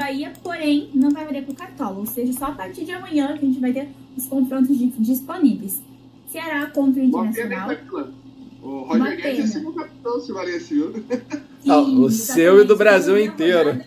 Bahia, porém não vai valer pro Cartola, ou seja, só a partir de amanhã que a gente vai ter os confrontos disponíveis. Ceará contra o Internacional. O Roger Guedes é segundo capitão se valesse, viu? O seu e do Brasil inteiro.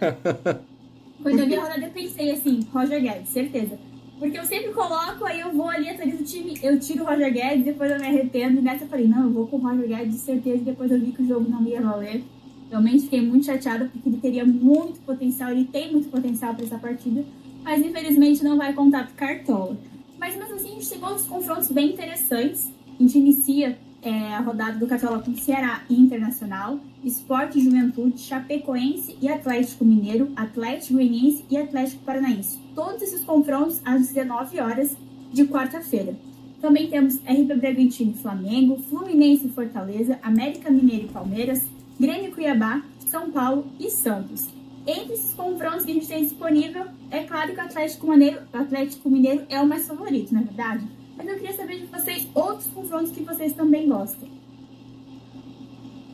Quando eu vi a rodada, eu pensei assim, Roger Guedes, certeza. Porque eu sempre coloco, aí eu vou ali, atualizo o time, eu tiro o Roger Guedes, depois eu me arrependo. E nessa eu falei, não, eu vou com o Roger Guedes de certeza. E depois eu vi que o jogo não ia valer. Realmente fiquei muito chateada, porque ele teria muito potencial, ele tem muito potencial para essa partida. Mas infelizmente não vai contar pro Cartola. Mas mesmo assim, a gente chegou aos confrontos bem interessantes. A gente inicia a rodada do Cartola com Ceará e Internacional, Sport e Juventude, Chapecoense e Atlético Mineiro, Atlético Goianiense e Atlético Paranaense. Todos esses confrontos às 19 horas de quarta-feira. Também temos RB Bragantino e Flamengo, Fluminense e Fortaleza, América Mineiro e Palmeiras, Grêmio e Cuiabá, São Paulo e Santos. Entre esses confrontos que a gente tem disponível, é claro que o Atlético Mineiro é o mais favorito, não é verdade? Mas eu queria saber de vocês outros confrontos que vocês também gostam.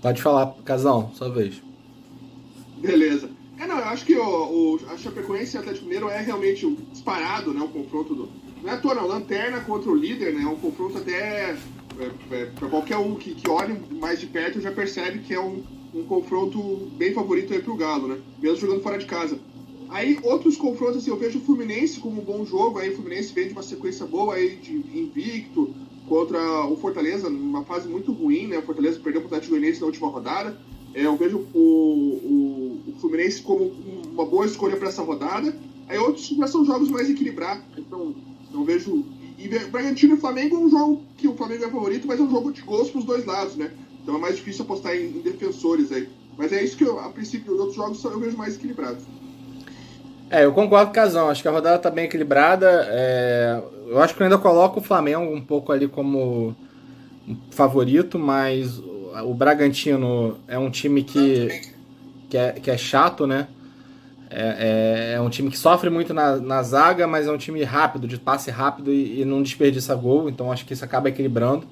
Pode falar, Casão, sua vez. Beleza. Não, eu acho que a Chapecoense e o Atlético Mineiro é realmente disparado, né? O confronto não é à toa, não. Lanterna contra o líder, né? É um confronto até para qualquer um que olhe mais de perto já percebe que é um confronto bem favorito aí pro Galo, né? Mesmo jogando fora de casa. Aí, outros confrontos, assim, eu vejo o Fluminense como um bom jogo, aí o Fluminense vem de uma sequência boa aí, de invicto, contra o Fortaleza, numa fase muito ruim, né? O Fortaleza perdeu para o Atlético Goianiense na última rodada. Eu vejo o Fluminense como uma boa escolha para essa rodada. Aí outros já são jogos mais equilibrados, então eu vejo... E Bragantino e Flamengo é um jogo que o Flamengo é favorito, mas é um jogo de gols para os dois lados, né? Então é mais difícil apostar em defensores aí. Mas é isso que, a princípio, os outros jogos eu vejo mais equilibrados. Eu concordo com o Casão, acho que a rodada está bem equilibrada. Eu acho que eu ainda coloco o Flamengo um pouco ali como favorito, mas o Bragantino é um time que é chato, né? É um time que sofre muito na zaga, mas é um time rápido, de passe rápido e não desperdiça gol, então acho que isso acaba equilibrando.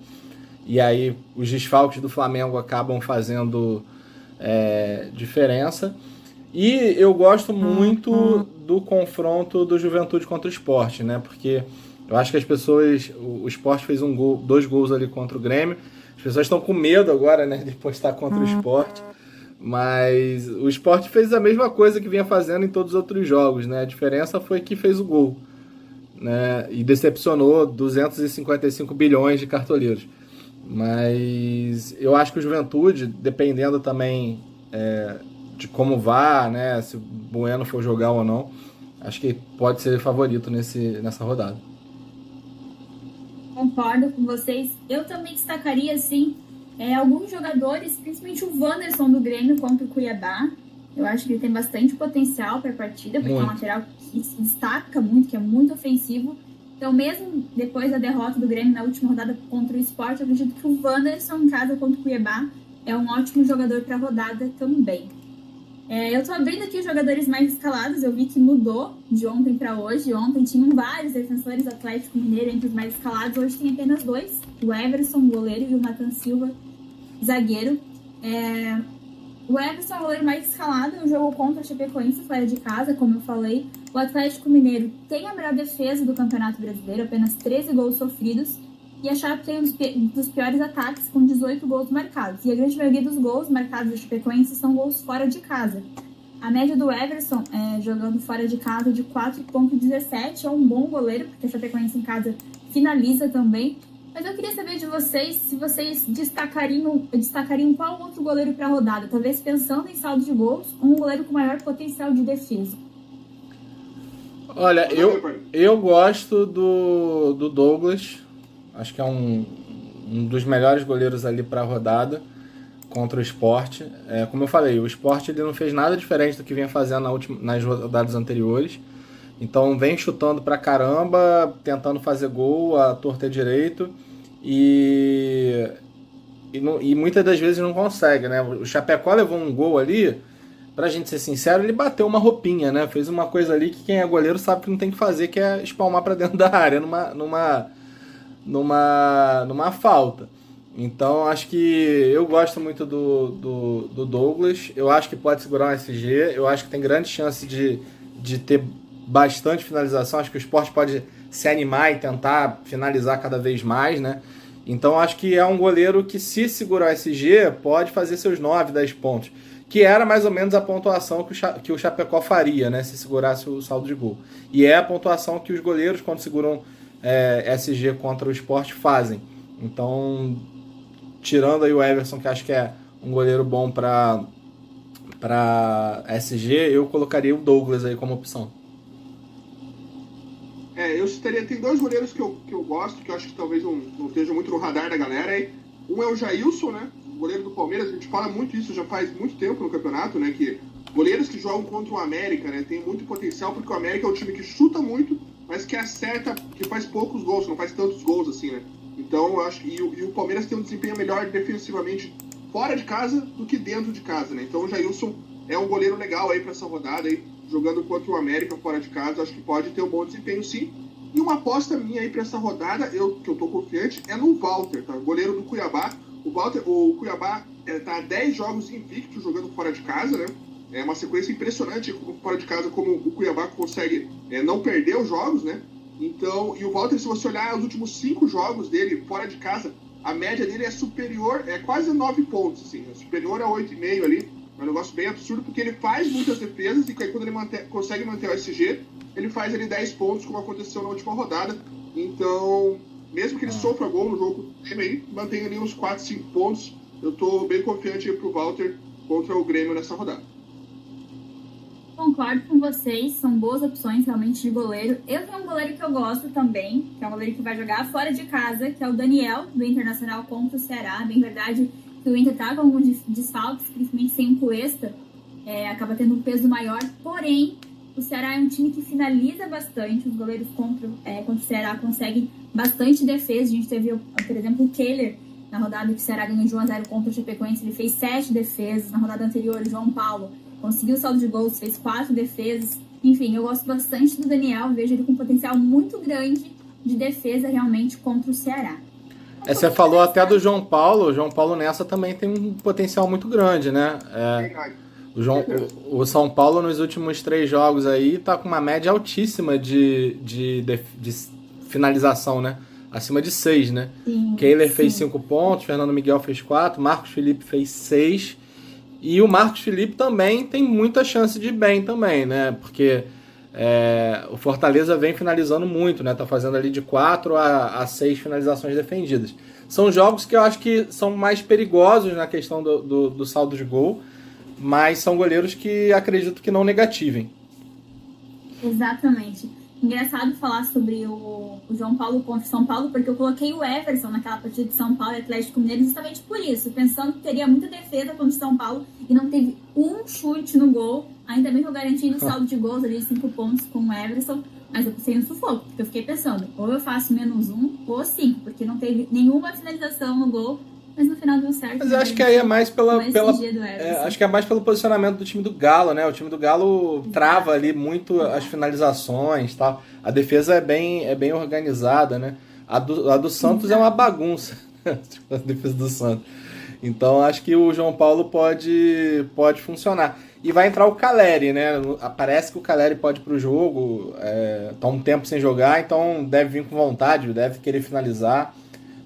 E aí os desfalques do Flamengo acabam fazendo diferença. E eu gosto muito do confronto do Juventude contra o Sport, né? Porque eu acho que as pessoas... O Sport fez 2 gols ali contra o Grêmio. As pessoas estão com medo agora, né? De postar contra o Sport. Mas o Sport fez a mesma coisa que vinha fazendo em todos os outros jogos, né? A diferença foi que fez o gol, né? E decepcionou 255 bilhões de cartoleiros. Mas eu acho que o Juventude, dependendo também de como vá, né? Se o Bueno for jogar ou não, acho que pode ser favorito nessa rodada. Concordo com vocês. Eu também destacaria, assim, alguns jogadores, principalmente o Wanderson do Grêmio contra o Cuiabá. Eu acho que ele tem bastante potencial para a partida, porque é um lateral que se destaca muito, que é muito ofensivo. Então, mesmo depois da derrota do Grêmio na última rodada contra o Sport, eu acredito que o Wanderson, em casa contra o Cuiabá, é um ótimo jogador para a rodada também. Eu tô abrindo aqui os jogadores mais escalados, eu vi que mudou de ontem para hoje. Ontem tinham vários defensores do Atlético Mineiro entre os mais escalados, hoje tem apenas 2, o Everson, goleiro, e o Nathan Silva, zagueiro. O Everson é o goleiro mais escalado no jogo contra a Chapecoense, fora de casa, como eu falei. O Atlético Mineiro tem a melhor defesa do Campeonato Brasileiro, apenas 13 gols sofridos. E a Chape tem um dos piores ataques, com 18 gols marcados. E a grande maioria dos gols marcados da Chapecoense são gols fora de casa. A média do Everson, jogando fora de casa, de 4,17, é um bom goleiro, porque a Chapecoense em casa finaliza também. Mas eu queria saber de vocês, se vocês destacariam qual outro goleiro para a rodada, talvez pensando em saldo de gols, ou um goleiro com maior potencial de defesa. Olha, eu gosto do Douglas. Acho que é um dos melhores goleiros ali para a rodada contra o Sport. Como eu falei, o Sport ele não fez nada diferente do que vinha fazendo nas rodadas anteriores. Então vem chutando pra caramba, tentando fazer gol à torta e direito. E muitas das vezes não consegue, né? O Chapecó levou um gol ali, pra gente ser sincero, ele bateu uma roupinha, né? Fez uma coisa ali que quem é goleiro sabe que não tem que fazer, que é espalmar pra dentro da área numa falta. Então acho que eu gosto muito do Douglas. Eu acho que pode segurar um SG. Eu acho que tem grande chance de de ter bastante finalização. Acho que o Sport pode se animar e tentar finalizar cada vez mais, né? Então acho que é um goleiro que, se segurar o SG, pode fazer seus 9, 10 pontos. Que era mais ou menos a pontuação que o Chapecó faria, né? Se segurasse o saldo de gol. E é a pontuação que os goleiros, quando seguram SG contra o Sport, fazem. Então, tirando aí o Everson, que acho que é um goleiro bom para SG, eu colocaria o Douglas aí como opção. Eu citaria, tem 2 goleiros que eu gosto, que eu acho que talvez não estejam muito no radar da galera aí. Um é o Jailson, né? O goleiro do Palmeiras, a gente fala muito isso já faz muito tempo no campeonato, né? Que goleiros que jogam contra o América, né? Tem muito potencial, porque o América é um time que chuta muito, mas que acerta, que faz poucos gols, não faz tantos gols assim, né? Então eu acho que e o Palmeiras tem um desempenho melhor defensivamente fora de casa do que dentro de casa, né? Então o Jailson é um goleiro legal aí para essa rodada aí, jogando contra o América fora de casa, acho que pode ter um bom desempenho sim. E uma aposta minha aí para essa rodada, que eu tô confiante, é no Walter, tá? Goleiro do Cuiabá. O Cuiabá tá há 10 jogos invicto jogando fora de casa, né? É uma sequência impressionante fora de casa, como o Cuiabá consegue não perder os jogos, né? Então, e o Walter, se você olhar os últimos 5 jogos dele fora de casa, a média dele é superior, é quase 9 pontos, assim, é superior a 8,5 ali. É um negócio bem absurdo, porque ele faz muitas defesas e quando ele consegue manter o SG, ele faz ali 10 pontos, como aconteceu na última rodada. Então, mesmo que ele sofra gol no jogo, ele mantém ali uns 4, 5 pontos. Eu tô bem confiante aí pro Walter contra o Grêmio nessa rodada. Concordo com vocês, são boas opções realmente de goleiro. Eu tenho um goleiro que eu gosto também, que é um goleiro que vai jogar fora de casa, que é o Daniel, do Internacional contra o Ceará. Bem verdade que o Inter tá com alguns desfalques, principalmente sem o Cuesta, acaba tendo um peso maior. Porém, o Ceará é um time que finaliza bastante. Os goleiros contra o Ceará conseguem bastante defesa. A gente teve, por exemplo, o Keller, na rodada que o Ceará ganhou de 1-0 contra o Chapecoense. Ele fez 7 defesas. Na rodada anterior, o João Paulo conseguiu o saldo de gols, fez 4 defesas. Enfim, eu gosto bastante do Daniel. Vejo ele com um potencial muito grande de defesa realmente contra o Ceará. Você falou até do João Paulo. O João Paulo nessa também tem um potencial muito grande, né? O São Paulo nos últimos 3 jogos aí tá com uma média altíssima de finalização, né? Acima de 6, né? Kehler fez 5 pontos, Fernando Miguel fez 4, Marcos Felipe fez 6. E o Marcos Felipe também tem muita chance de ir bem também, né? Porque o Fortaleza vem finalizando muito, né? Tá fazendo ali de 4 a 6 finalizações defendidas. São jogos que eu acho que são mais perigosos na questão do saldo de gol, mas são goleiros que acredito que não negativem. Exatamente. Engraçado falar sobre o João Paulo contra o São Paulo, porque eu coloquei o Everson naquela partida de São Paulo e Atlético Mineiro justamente por isso, pensando que teria muita defesa contra o São Paulo e não teve um chute no gol, ainda bem que eu garanti no saldo de gols ali, 5 pontos com o Everson, mas eu passei no sufoco, porque eu fiquei pensando, ou eu faço -1 ou 5, porque não teve nenhuma finalização no gol, mas no final deu certo. Mas eu acho que aí é mais acho que é mais pelo posicionamento do time do Galo, né? O time do Galo trava ali muito as finalizações, tal. A defesa é bem organizada, né? A do Santos é uma bagunça, a defesa do Santos. Então acho que o João Paulo pode funcionar. E vai entrar o Caleri, né? Parece que o Caleri pode ir pro jogo, tá um tempo sem jogar, então deve vir com vontade, deve querer finalizar.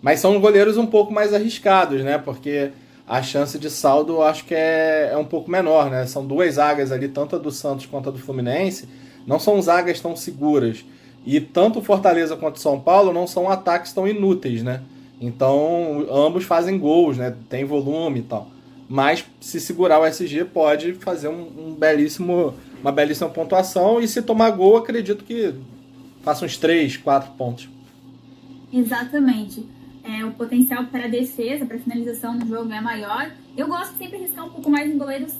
Mas são goleiros um pouco mais arriscados, né? Porque a chance de saldo eu acho que é um pouco menor, né? São 2 zagas ali, tanto a do Santos quanto a do Fluminense, não são zagas tão seguras. E tanto o Fortaleza quanto o São Paulo não são ataques tão inúteis, né? Então, ambos fazem gols, né? Tem volume e tal. Mas se segurar o SG pode fazer uma belíssima pontuação, e se tomar gol, acredito que faça uns 3, 4 pontos. Exatamente. O potencial para defesa, para finalização no jogo é maior. Eu gosto de sempre arriscar um pouco mais em goleiros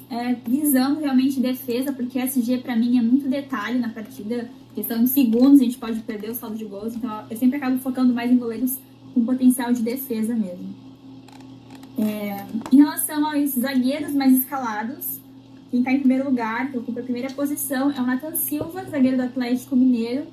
visando realmente defesa, porque SG para mim é muito detalhe na partida, questão de segundos, a gente pode perder o saldo de gols, então eu sempre acabo focando mais em goleiros com potencial de defesa mesmo. Em relação aos zagueiros mais escalados, quem está em primeiro lugar, que ocupa a primeira posição, é o Nathan Silva, zagueiro do Atlético Mineiro.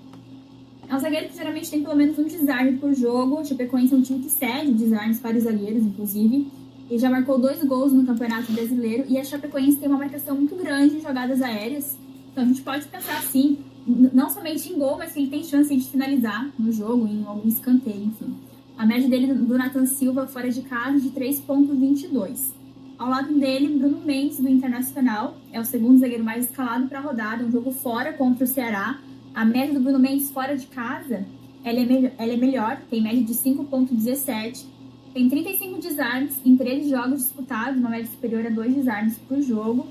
É um zagueiro que geralmente tem pelo menos um desarme por jogo. O Chapecoense é um time que cede desarmes para os zagueiros, inclusive. Ele já marcou 2 gols no Campeonato Brasileiro. E a Chapecoense tem uma marcação muito grande em jogadas aéreas. Então a gente pode pensar assim, não somente em gol, mas que ele tem chance de finalizar no jogo, em algum escanteio, enfim. A média dele do Nathan Silva fora de casa de 3,22. Ao lado dele, Bruno Mendes, do Internacional, é o segundo zagueiro mais escalado para a rodada, um jogo fora contra o Ceará. A média do Bruno Mendes fora de casa, ela é melhor, tem média de 5,17. Tem 35 desarmes em 13 jogos disputados, uma média superior a 2 desarmes por jogo.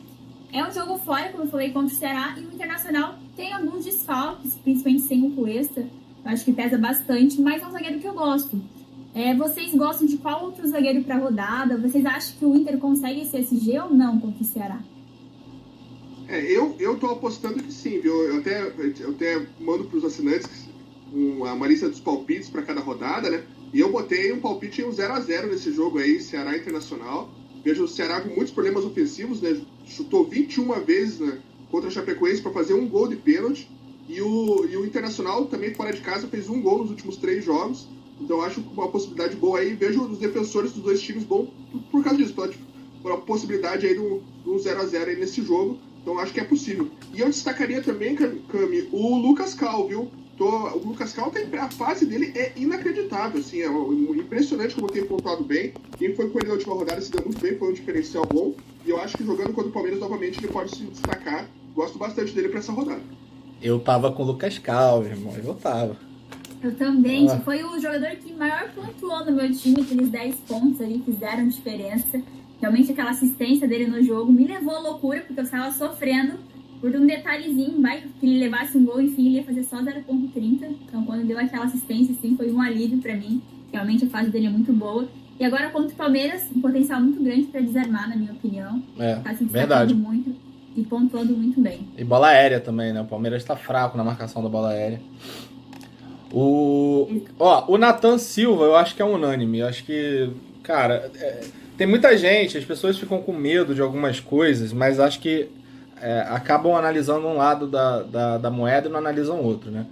É um jogo fora, como eu falei, contra o Ceará, e o Internacional tem alguns desfalques, principalmente sem o Cuesta. Eu acho que pesa bastante, mas é um zagueiro que eu gosto. Vocês gostam de qual outro zagueiro para a rodada? Vocês acham que o Inter consegue esse SG ou não contra o Ceará? Eu tô apostando que sim, viu? Eu até mando para os assinantes uma lista dos palpites para cada rodada, né? E eu botei um palpite em um 0x0 nesse jogo aí, Ceará Internacional. Vejo o Ceará com muitos problemas ofensivos, né? Chutou 21 vezes, né, contra a Chapecoense para fazer um gol de pênalti. E o Internacional também fora de casa fez um gol nos últimos 3 jogos. Então eu acho uma possibilidade boa aí. Vejo os defensores dos dois times bom por causa disso, por a possibilidade aí do 0x0 aí nesse jogo. Então eu acho que é possível. E eu destacaria também, Cami, o Lucas Cal, viu? O Lucas Cal, a fase dele é inacreditável, assim, é impressionante como tem pontuado bem. Quem foi com ele na última rodada se deu muito bem, foi um diferencial bom. E eu acho que jogando contra o Palmeiras novamente ele pode se destacar. Gosto bastante dele para essa rodada. Eu tava com o Lucas Cal, irmão, eu tava. Eu também, foi o jogador que maior pontuou no meu time, aqueles 10 pontos ali fizeram diferença. Realmente aquela assistência dele no jogo me levou à loucura, porque eu estava sofrendo por um detalhezinho, que ele levasse um gol, enfim, ele ia fazer só 0,30. Então, quando deu aquela assistência, assim, foi um alívio para mim. Realmente, a fase dele é muito boa. E agora, contra o Palmeiras, um potencial muito grande para desarmar, na minha opinião. Tá se destacando muito e pontuando muito bem. E bola aérea também, né? O Palmeiras tá fraco na marcação da bola aérea. O Nathan Silva, eu acho que é unânime. Eu acho que, cara, tem muita gente, as pessoas ficam com medo de algumas coisas, mas acho que acabam analisando um lado da moeda e não analisam outro, né?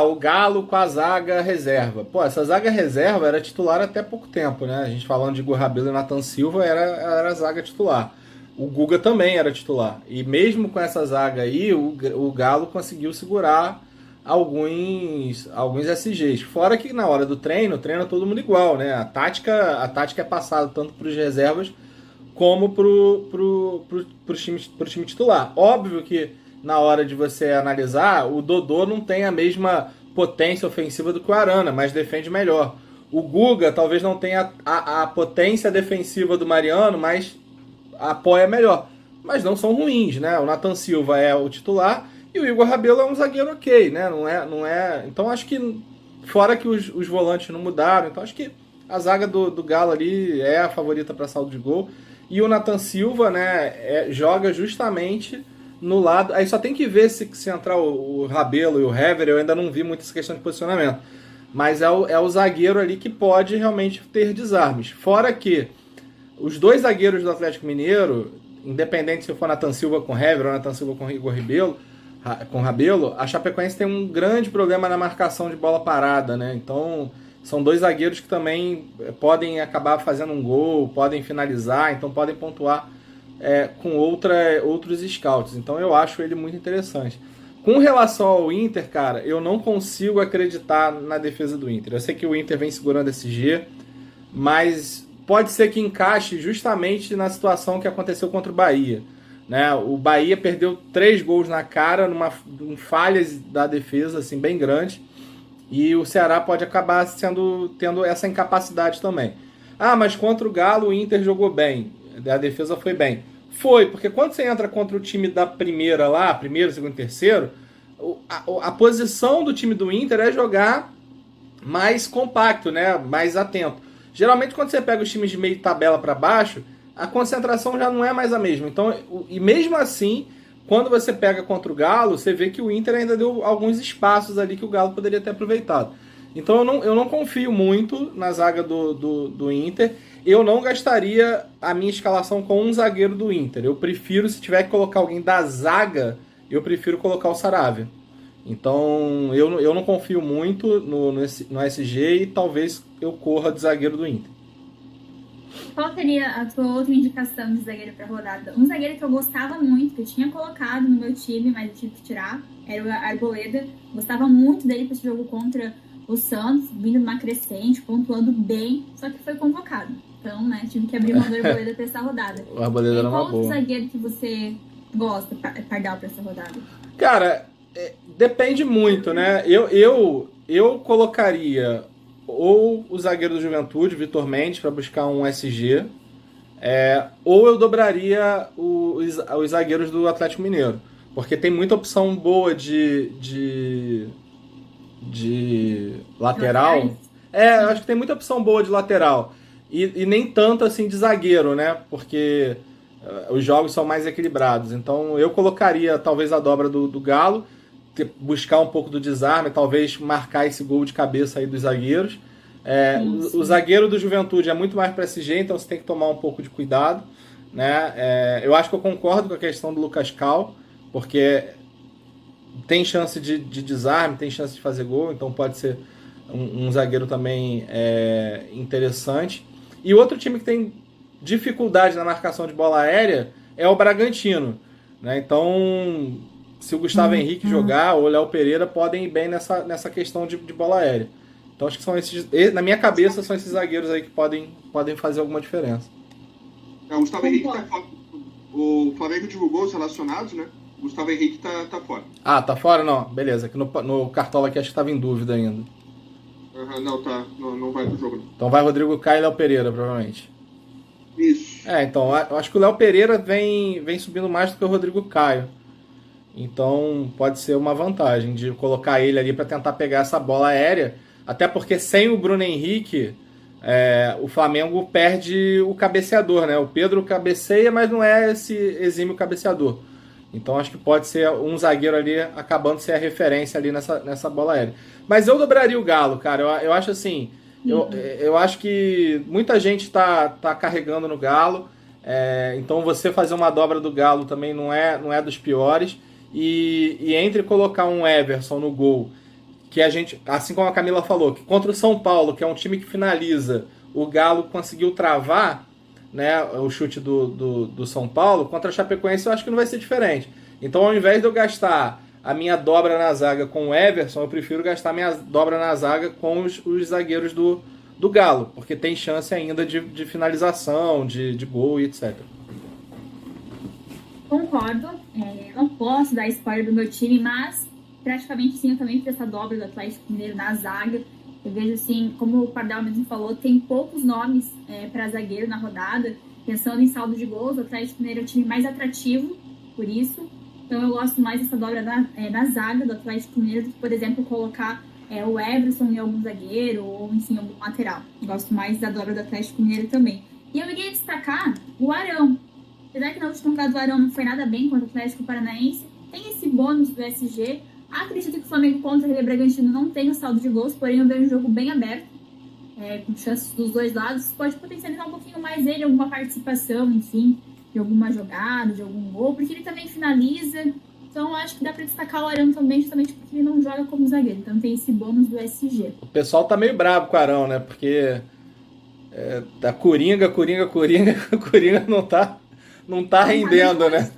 O Galo com a zaga reserva. Pô, essa zaga reserva era titular até pouco tempo, né? A gente falando de Igor Rabelo e Nathan Silva era a zaga titular. O Guga também era titular. E mesmo com essa zaga aí, o Galo conseguiu segurar alguns SGs. Fora que na hora do treina todo mundo igual, né? A tática é passada tanto para os reservas como pro time titular. Óbvio que na hora de você analisar, o Dodô não tem a mesma potência ofensiva do que o Arana, mas defende melhor. O Guga talvez não tenha a potência defensiva do Mariano, mas apoia melhor. Mas não são ruins, né? O Nathan Silva é o titular e o Igor Rabelo é um zagueiro ok, né? Não é. Então acho que, fora que os volantes não mudaram, então acho que a zaga do Galo ali é a favorita para saldo de gol. E o Nathan Silva, né, joga justamente no lado... Aí só tem que ver se entrar o Rabelo e o Hever, eu ainda não vi muito essa questão de posicionamento. Mas é o zagueiro ali que pode realmente ter desarmes. Fora que os dois zagueiros do Atlético Mineiro, independente se for Nathan Silva com Hever ou Nathan Silva com Igor Rabelo, a Chapecoense tem um grande problema na marcação de bola parada, né? Então... São dois zagueiros que também podem acabar fazendo um gol, podem finalizar, então podem pontuar com outros scouts. Então eu acho ele muito interessante. Com relação ao Inter, cara, eu não consigo acreditar na defesa do Inter. Eu sei que o Inter vem segurando esse G, mas pode ser que encaixe justamente na situação que aconteceu contra o Bahia, né? O Bahia perdeu 3 gols na cara, em falhas da defesa assim, bem grandes. E o Ceará pode acabar tendo essa incapacidade também. Mas contra o Galo o Inter jogou bem. A defesa foi bem. Foi, porque quando você entra contra o time da primeira lá, primeiro, segundo, terceiro, a posição do time do Inter é jogar mais compacto, né? Mais atento. Geralmente quando você pega os times de meio tabela para baixo, a concentração já não é mais a mesma. Então, e mesmo assim... Quando você pega contra o Galo, você vê que o Inter ainda deu alguns espaços ali que o Galo poderia ter aproveitado. Então eu não confio muito na zaga do Inter. Eu não gastaria a minha escalação com um zagueiro do Inter. Eu prefiro, se tiver que colocar alguém da zaga, eu prefiro colocar o Saravia. Então eu não confio muito no SG e talvez eu corra de zagueiro do Inter. qual seria a tua outra indicação de zagueiro para rodada? Um zagueiro que eu gostava muito, que eu tinha colocado no meu time, mas eu tive que tirar, era o Arboleda. Gostava muito dele para esse jogo contra o Santos, vindo numa crescente, pontuando bem, só que foi convocado. Então, né, tive que abrir mão do Arboleda para essa rodada. O Arboleda era uma boa. Qual outro zagueiro que você gosta, Pardal, para essa rodada? Cara, depende muito, né? Eu colocaria ou o zagueiro do Juventude, Vitor Mendes, para buscar um SG, ou eu dobraria os zagueiros do Atlético Mineiro, porque tem muita opção boa de lateral. Eu acho que tem muita opção boa de lateral. E nem tanto assim de zagueiro, né? Porque os jogos são mais equilibrados. Então eu colocaria talvez a dobra do Galo, buscar um pouco do desarme, talvez marcar esse gol de cabeça aí dos zagueiros. O zagueiro do Juventude é muito mais para SG, então você tem que tomar um pouco de cuidado, né? Eu acho que eu concordo com a questão do Lucas Cal, porque tem chance de desarme, tem chance de fazer gol, então pode ser um zagueiro também interessante. E outro time que tem dificuldade na marcação de bola aérea é o Bragantino, né? Então, se o Gustavo Henrique jogar ou o Léo Pereira podem ir bem nessa questão de bola aérea. Então acho que são esses, na minha cabeça, são esses zagueiros aí que podem fazer alguma diferença. O Gustavo Henrique tá fora. O Flamengo divulgou os relacionados, né? O Gustavo Henrique tá fora. Ah, tá fora? Não, beleza. Aqui no Cartola aqui acho que estava em dúvida ainda. Não, tá. Não vai pro jogo, não. Então vai Rodrigo Caio e Léo Pereira, provavelmente. Isso. Então, eu acho que o Léo Pereira vem subindo mais do que o Rodrigo Caio. Então pode ser uma vantagem de colocar ele ali para tentar pegar essa bola aérea. Até porque sem o Bruno Henrique, o Flamengo perde o cabeceador, né? O Pedro cabeceia, mas não é esse exímio cabeceador. Então acho que pode ser um zagueiro ali acabando de ser a referência ali nessa bola aérea. Mas eu dobraria o Galo, cara. Eu acho assim, eu acho que muita gente tá carregando no Galo. Então você fazer uma dobra do Galo também não é dos piores. E entre colocar um Everson no gol, que a gente, assim como a Camila falou, que contra o São Paulo, que é um time que finaliza, o Galo conseguiu travar, né, o chute do São Paulo, contra a Chapecoense eu acho que não vai ser diferente. Então ao invés de eu gastar a minha dobra na zaga com o Everson, eu prefiro gastar a minha dobra na zaga com os zagueiros do Galo, porque tem chance ainda de finalização, de gol e etc. Concordo, não posso dar spoiler do meu time, mas praticamente sim, eu também fiz essa dobra do Atlético Mineiro na zaga. Eu vejo assim, como o Pardal mesmo falou, tem poucos nomes para zagueiro na rodada. Pensando em saldo de gols, o Atlético Mineiro é o time mais atrativo, por isso. Então eu gosto mais dessa dobra na zaga do Atlético Mineiro do que, por exemplo, colocar o Everson em algum zagueiro ou, enfim, algum lateral. Gosto mais da dobra do Atlético Mineiro também. E eu iria destacar o Arão. Apesar que na última temporada do Arão não foi nada bem contra o Atlético Paranaense, tem esse bônus do SG. Acredito que o Flamengo contra o Bragantino não tem o saldo de gols, porém eu vejo um jogo bem aberto, com chances dos dois lados. Pode potencializar um pouquinho mais ele, alguma participação, enfim, de alguma jogada, de algum gol, porque ele também finaliza. Então eu acho que dá para destacar o Arão também, justamente porque ele não joga como zagueiro. Então tem esse bônus do SG. O pessoal tá meio bravo com o Arão, né? Porque tá Coringa não tá rendendo, né?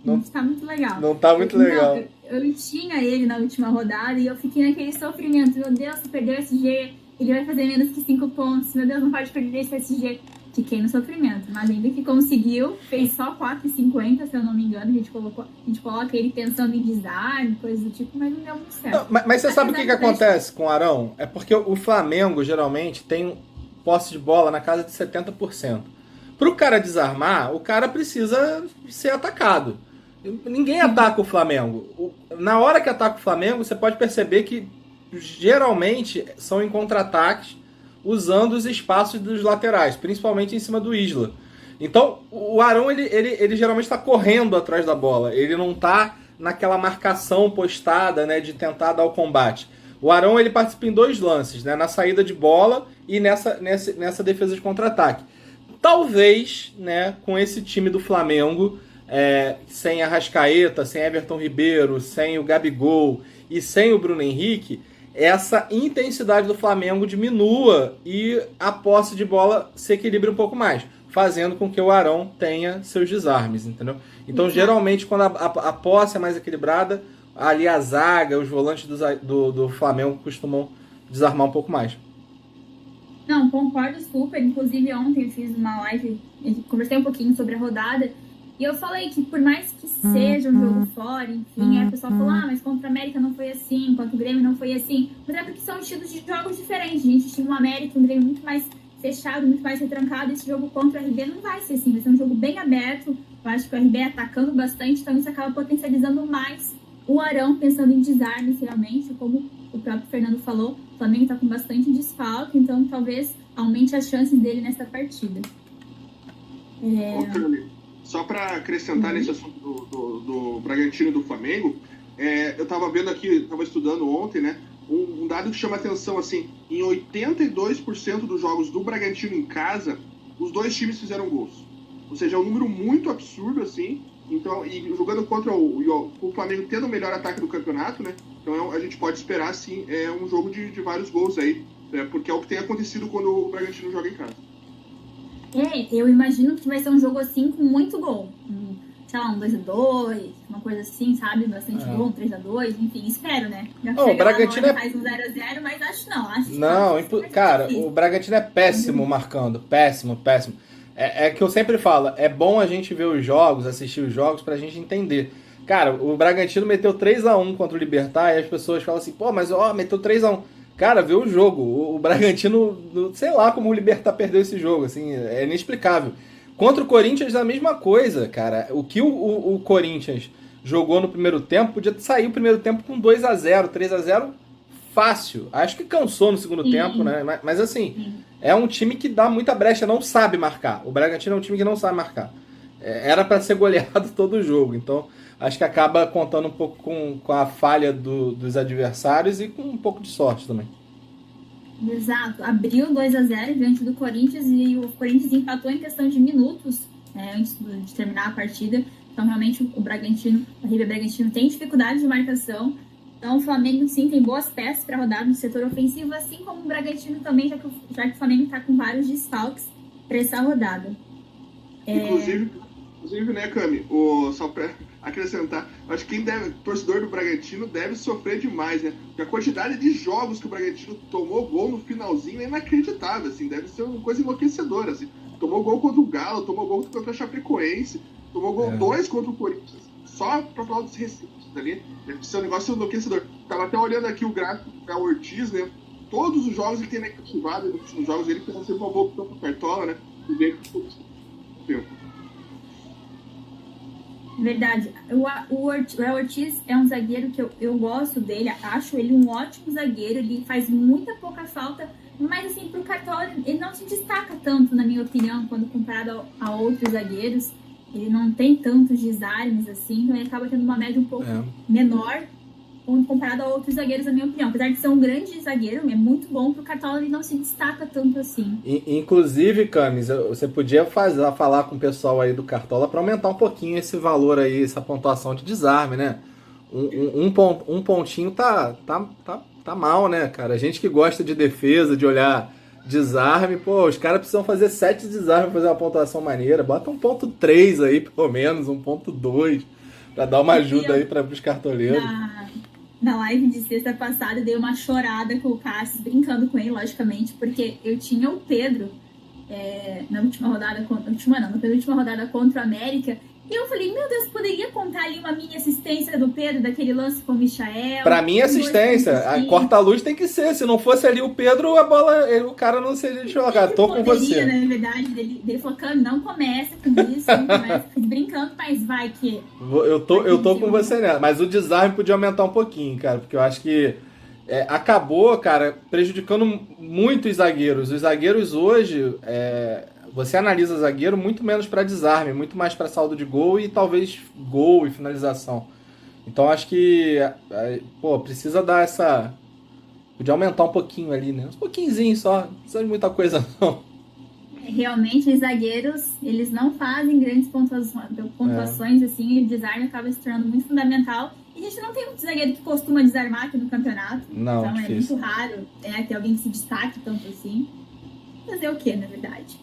Não tá muito legal. Não tá muito legal. Eu tinha ele na última rodada e eu fiquei naquele sofrimento. Meu Deus, se perder o SG, ele vai fazer menos que 5 pontos. Meu Deus, não pode perder esse SG. Fiquei no sofrimento. Mas ainda que conseguiu, fez só 4,50, se eu não me engano. A gente coloca ele pensando em desarme, coisas do tipo, mas não deu muito certo. Não, mas você sabe o que acontece com o Arão? É porque o Flamengo, geralmente, tem posse de bola na casa de 70%. Pro cara desarmar, o cara precisa ser atacado. Ninguém ataca o Flamengo. Na hora que ataca o Flamengo, você pode perceber que geralmente são em contra-ataques, usando os espaços dos laterais, principalmente em cima do Isla. Então, o Arão, ele geralmente está correndo atrás da bola. Ele não está naquela marcação postada, né, de tentar dar o combate. O Arão, ele participa em 2 lances, né, na saída de bola e nessa defesa de contra-ataque. Talvez, né, com esse time do Flamengo, sem Arrascaeta, sem Everton Ribeiro, sem o Gabigol e sem o Bruno Henrique, essa intensidade do Flamengo diminua e a posse de bola se equilibre um pouco mais, fazendo com que o Arão tenha seus desarmes, entendeu? Então, geralmente, quando a posse é mais equilibrada, ali a zaga, os volantes do Flamengo costumam desarmar um pouco mais. Não, concordo super. Inclusive, ontem eu fiz uma live, conversei um pouquinho sobre a rodada, e eu falei que por mais que seja um jogo fora, enfim, aí o pessoal falou, mas contra a América não foi assim, contra o Grêmio não foi assim. Mas é porque são estilos de jogos diferentes. A gente tinha um América e um Grêmio muito mais fechado, muito mais retrancado. Esse jogo contra o RB não vai ser assim, vai ser um jogo bem aberto. Eu acho que o RB atacando bastante, então isso acaba potencializando mais o Arão, pensando em desarmes realmente, como o próprio Fernando falou. O Flamengo está com bastante desfalque, então talvez aumente as chances dele nessa partida. Só para acrescentar nesse assunto do Bragantino e do Flamengo, eu estava vendo aqui, estava estudando ontem, né? Um dado que chama atenção, assim, em 82% dos jogos do Bragantino em casa, os dois times fizeram gols. Ou seja, é um número muito absurdo, assim. Então, e jogando contra o Flamengo tendo o melhor ataque do campeonato, né? Então a gente pode esperar, sim, um jogo de vários gols aí, porque é o que tem acontecido quando o Bragantino joga em casa. Eu imagino que vai ser um jogo assim com muito gol. Sei lá, um 2-2, uma coisa assim, sabe? Bastante gol, um 3-2, enfim, espero, né? O Bragantino faz um 0-0, mas acho que não. Cara, o Bragantino é péssimo marcando. Péssimo. É que eu sempre falo, é bom a gente ver os jogos, assistir os jogos pra gente entender. Cara, o Bragantino meteu 3-1 contra o Libertad e as pessoas falam assim, mas meteu 3-1. Cara, vê o jogo. O Bragantino, sei lá como o Libertad perdeu esse jogo, assim, é inexplicável. Contra o Corinthians, a mesma coisa, cara. O que o Corinthians jogou no primeiro tempo, podia sair o primeiro tempo com 2-0, 3-0 fácil. Acho que cansou no segundo tempo, né? Mas assim, é um time que dá muita brecha, não sabe marcar. O Bragantino é um time que não sabe marcar. Era para ser goleado todo o jogo. Então, acho que acaba contando um pouco com a falha dos adversários e com um pouco de sorte também. Exato. Abriu 2-0 diante do Corinthians e o Corinthians empatou em questão de minutos antes de terminar a partida. Então, realmente, o River Bragantino tem dificuldade de marcação. Então, o Flamengo, sim, tem boas peças para rodar no setor ofensivo, assim como o Bragantino também, já que o Flamengo está com vários desfalques para essa rodada. Inclusive, né, Cami, só para acrescentar, acho que torcedor do Bragantino deve sofrer demais, né? Porque a quantidade de jogos que o Bragantino tomou gol no finalzinho é inacreditável, assim, deve ser uma coisa enlouquecedora, assim. Tomou gol contra o Galo, tomou gol contra a Chapecoense, tomou gol 2 contra o Corinthians, só para falar dos receitos ali. Deve ser um negócio enlouquecedor. Tava até olhando aqui o gráfico do Ortiz, né? Todos os jogos ele tem negativado, nos últimos jogos ele precisa ser uma boa contra o Cartola, né? E ver que todo tempo. Verdade. O Ortiz é um zagueiro que eu gosto dele, acho ele um ótimo zagueiro, ele faz muita pouca falta, mas assim, pro Cartola ele não se destaca tanto, na minha opinião, quando comparado a outros zagueiros. Ele não tem tantos desarmes assim, então ele acaba tendo uma média um pouco menor quando comparado a outros zagueiros, na minha opinião. Apesar de ser um grande zagueiro, é muito bom, pro Cartola ele não se destaca tanto assim. Inclusive, Camis, você podia falar com o pessoal aí do Cartola para aumentar um pouquinho esse valor aí, essa pontuação de desarme, né? Um pontinho tá mal, né, cara? A gente que gosta de defesa, de olhar desarme, os caras precisam fazer 7 desarmes pra fazer uma pontuação maneira. Bota 1.3 aí, pelo menos, 1.2, pra dar uma ajuda aí pros cartoleiros. Na live de sexta passada, eu dei uma chorada com o Cássio, brincando com ele, logicamente, porque eu tinha o Pedro na penúltima rodada contra o América, e eu falei, meu Deus, poderia contar ali uma mini assistência do Pedro, daquele lance com o Michael? Pra mim, assistência. A corta-luz tem que ser. Se não fosse ali o Pedro, o cara não seria de jogar. Tô com você. Na verdade, ele falou, não começa com isso, não começa brincando, mas vai que... Eu tô com você nela. Mas o desarme podia aumentar um pouquinho, cara, porque eu acho que acabou, cara, prejudicando muito os zagueiros. Os zagueiros hoje... Você analisa zagueiro muito menos para desarme, muito mais para saldo de gol e talvez gol e finalização. Então acho que precisa dar essa... Podia aumentar um pouquinho ali, né? Um pouquinhozinho só, não precisa de muita coisa não. Realmente os zagueiros, eles não fazem grandes pontuações assim, e o desarme acaba se tornando muito fundamental. a gente não tem muito zagueiro que costuma desarmar aqui no campeonato. Não, então difícil. É muito raro ter alguém que se destaque tanto assim. Fazer o quê, na verdade?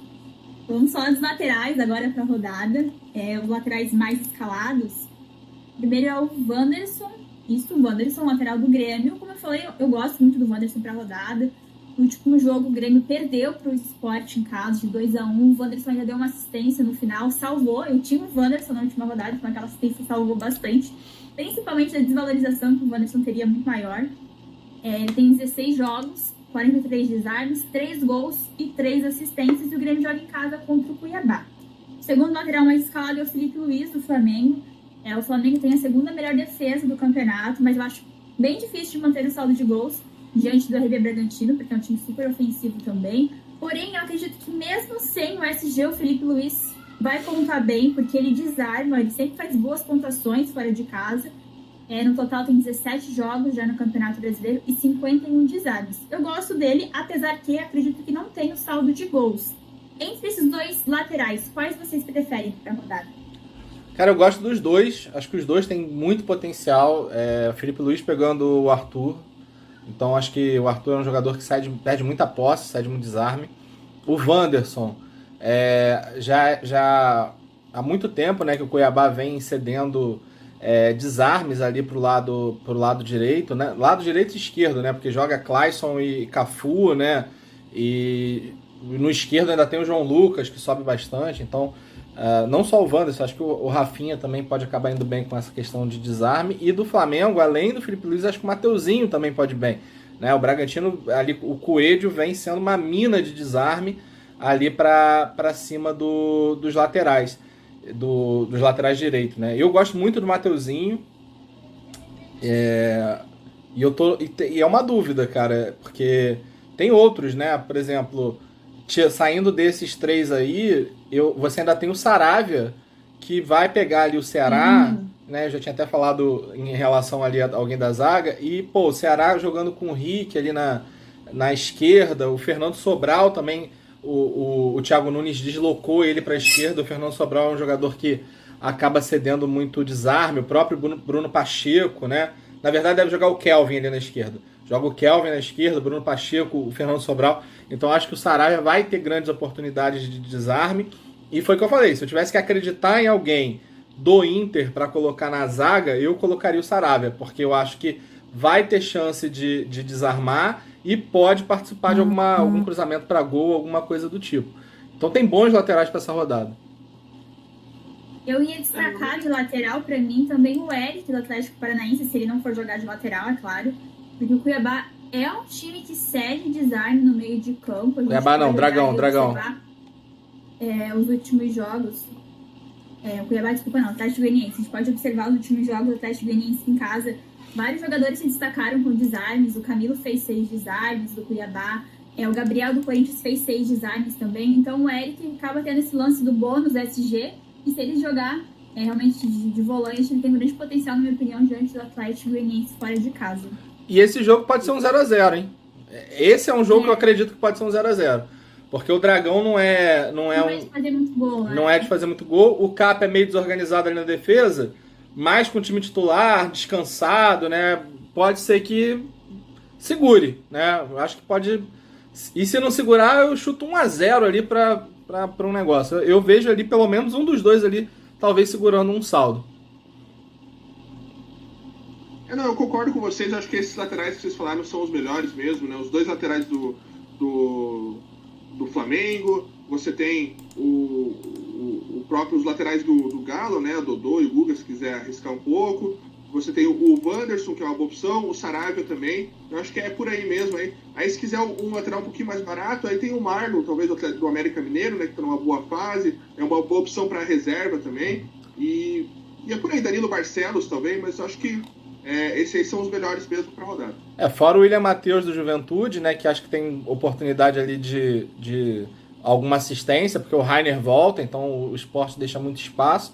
Vamos falar dos laterais agora para a rodada. Os laterais mais escalados. Primeiro é o Wanderson. Isso, o Wanderson, lateral do Grêmio. Como eu falei, eu gosto muito do Wanderson para a rodada. No último jogo, o Grêmio perdeu para o Sport em casa de 2-1. O Wanderson ainda deu uma assistência no final, salvou. Eu tinha o Wanderson na última rodada, então aquela assistência salvou bastante. Principalmente a desvalorização que o Wanderson teria muito maior. Ele tem 16 jogos, 43 desarmes, 3 gols e 3 assistências. E o Grêmio joga em casa contra o Cuiabá. O segundo lateral mais escalado é o Felipe Luiz, do Flamengo. O Flamengo tem a segunda melhor defesa do campeonato, mas eu acho bem difícil de manter o saldo de gols diante do RB Bragantino, porque é um time super ofensivo também. Porém, eu acredito que mesmo sem o SG, o Felipe Luiz vai pontuar bem, porque ele desarma, ele sempre faz boas pontuações fora de casa. No total tem 17 jogos já no Campeonato Brasileiro e 51 desarmes. Eu gosto dele, apesar que acredito que não tem o saldo de gols. Entre esses dois laterais, quais vocês preferem para a rodada? Cara, eu gosto dos dois. Acho que os dois têm muito potencial. O Felipe Luiz pegando o Arthur. Então acho que o Arthur é um jogador que perde muita posse, sai de muito desarme. O Wanderson, já há muito tempo, né, que o Cuiabá vem cedendo desarmes ali pro lado direito, né? Lado direito e esquerdo, né? Porque joga Clayson e Cafu, né? E no esquerdo ainda tem o João Lucas, que sobe bastante. Então, não só o Wanderson, acho que o Rafinha também pode acabar indo bem com essa questão de desarme. E do Flamengo, além do Felipe Luiz, acho que o Mateuzinho também pode ir bem, né? O Bragantino, ali, o Coelho vem sendo uma mina de desarme ali para cima dos laterais, dos laterais direitos, né? Eu gosto muito do Mateuzinho. E é uma dúvida, cara, porque tem outros, né? Por exemplo, saindo desses três aí, você ainda tem o Saravia, que vai pegar ali o Ceará, né? Eu já tinha até falado em relação ali a alguém da zaga. E, pô, o Ceará jogando com o Rick ali na esquerda, o Fernando Sobral também, o Thiago Nunes deslocou ele para a esquerda. O Fernando Sobral é um jogador que acaba cedendo muito desarme, o próprio Bruno Pacheco, né? Na verdade deve jogar o Kelvin ali na esquerda. Joga o Kelvin na esquerda, Bruno Pacheco, o Fernando Sobral. Então acho que o Saravia vai ter grandes oportunidades de desarme. E foi o que eu falei, se eu tivesse que acreditar em alguém do Inter para colocar na zaga, eu colocaria o Saravia, porque eu acho que vai ter chance de desarmar e pode participar de algum cruzamento para gol, alguma coisa do tipo. Então tem bons laterais para essa rodada. Eu ia destacar de lateral, para mim, também o Eric do Atlético Paranaense, se ele não for jogar de lateral, é claro. Porque o Cuiabá é um time que cede desarme no meio de campo. Cuiabá não, Dragão. Os últimos jogos. O Cuiabá, desculpa não, Atlético Goianiense. A gente pode observar os últimos jogos do Atlético Goianiense em casa. Vários jogadores se destacaram com desarmes. O Camilo fez 6 desarmes do Cuiabá. O Gabriel do Corinthians fez 6 desarmes também. Então o Eric acaba tendo esse lance do bônus SG. E se ele jogar realmente de volante, ele tem um grande potencial, na minha opinião, diante do Atlético Goianiense fora de casa. E esse jogo pode ser um 0x0, hein? Esse é um jogo que eu acredito que pode ser um 0x0. Porque o Dragão não é de fazer muito gol, né? Não é de fazer muito gol. O Cap é meio desorganizado ali na defesa, mas com o time titular, descansado, né? Pode ser que segure, né? Eu acho que pode. E se não segurar, eu chuto 1x0 ali para um negócio. Eu vejo ali pelo menos um dos dois ali, talvez segurando um saldo. Eu concordo com vocês. Acho que esses laterais que vocês falaram são os melhores mesmo, né? Os dois laterais do Flamengo. Você tem o próprio os laterais do Galo, né? Dodô e o Guga, se quiser arriscar um pouco. Você tem o Wanderson, que é uma boa opção, o Saravia também. Eu acho que é por aí mesmo. Aí se quiser um lateral um pouquinho mais barato, aí tem o Marlon, talvez do América Mineiro, né, que está numa boa fase. É uma boa opção para reserva também. E é por aí, Danilo Barcelos também, mas eu acho que esses aí são os melhores mesmo para rodar. Fora o William Matheus do Juventude, né, que acho que tem oportunidade ali de alguma assistência, porque o Rainer volta, então o Sport deixa muito espaço.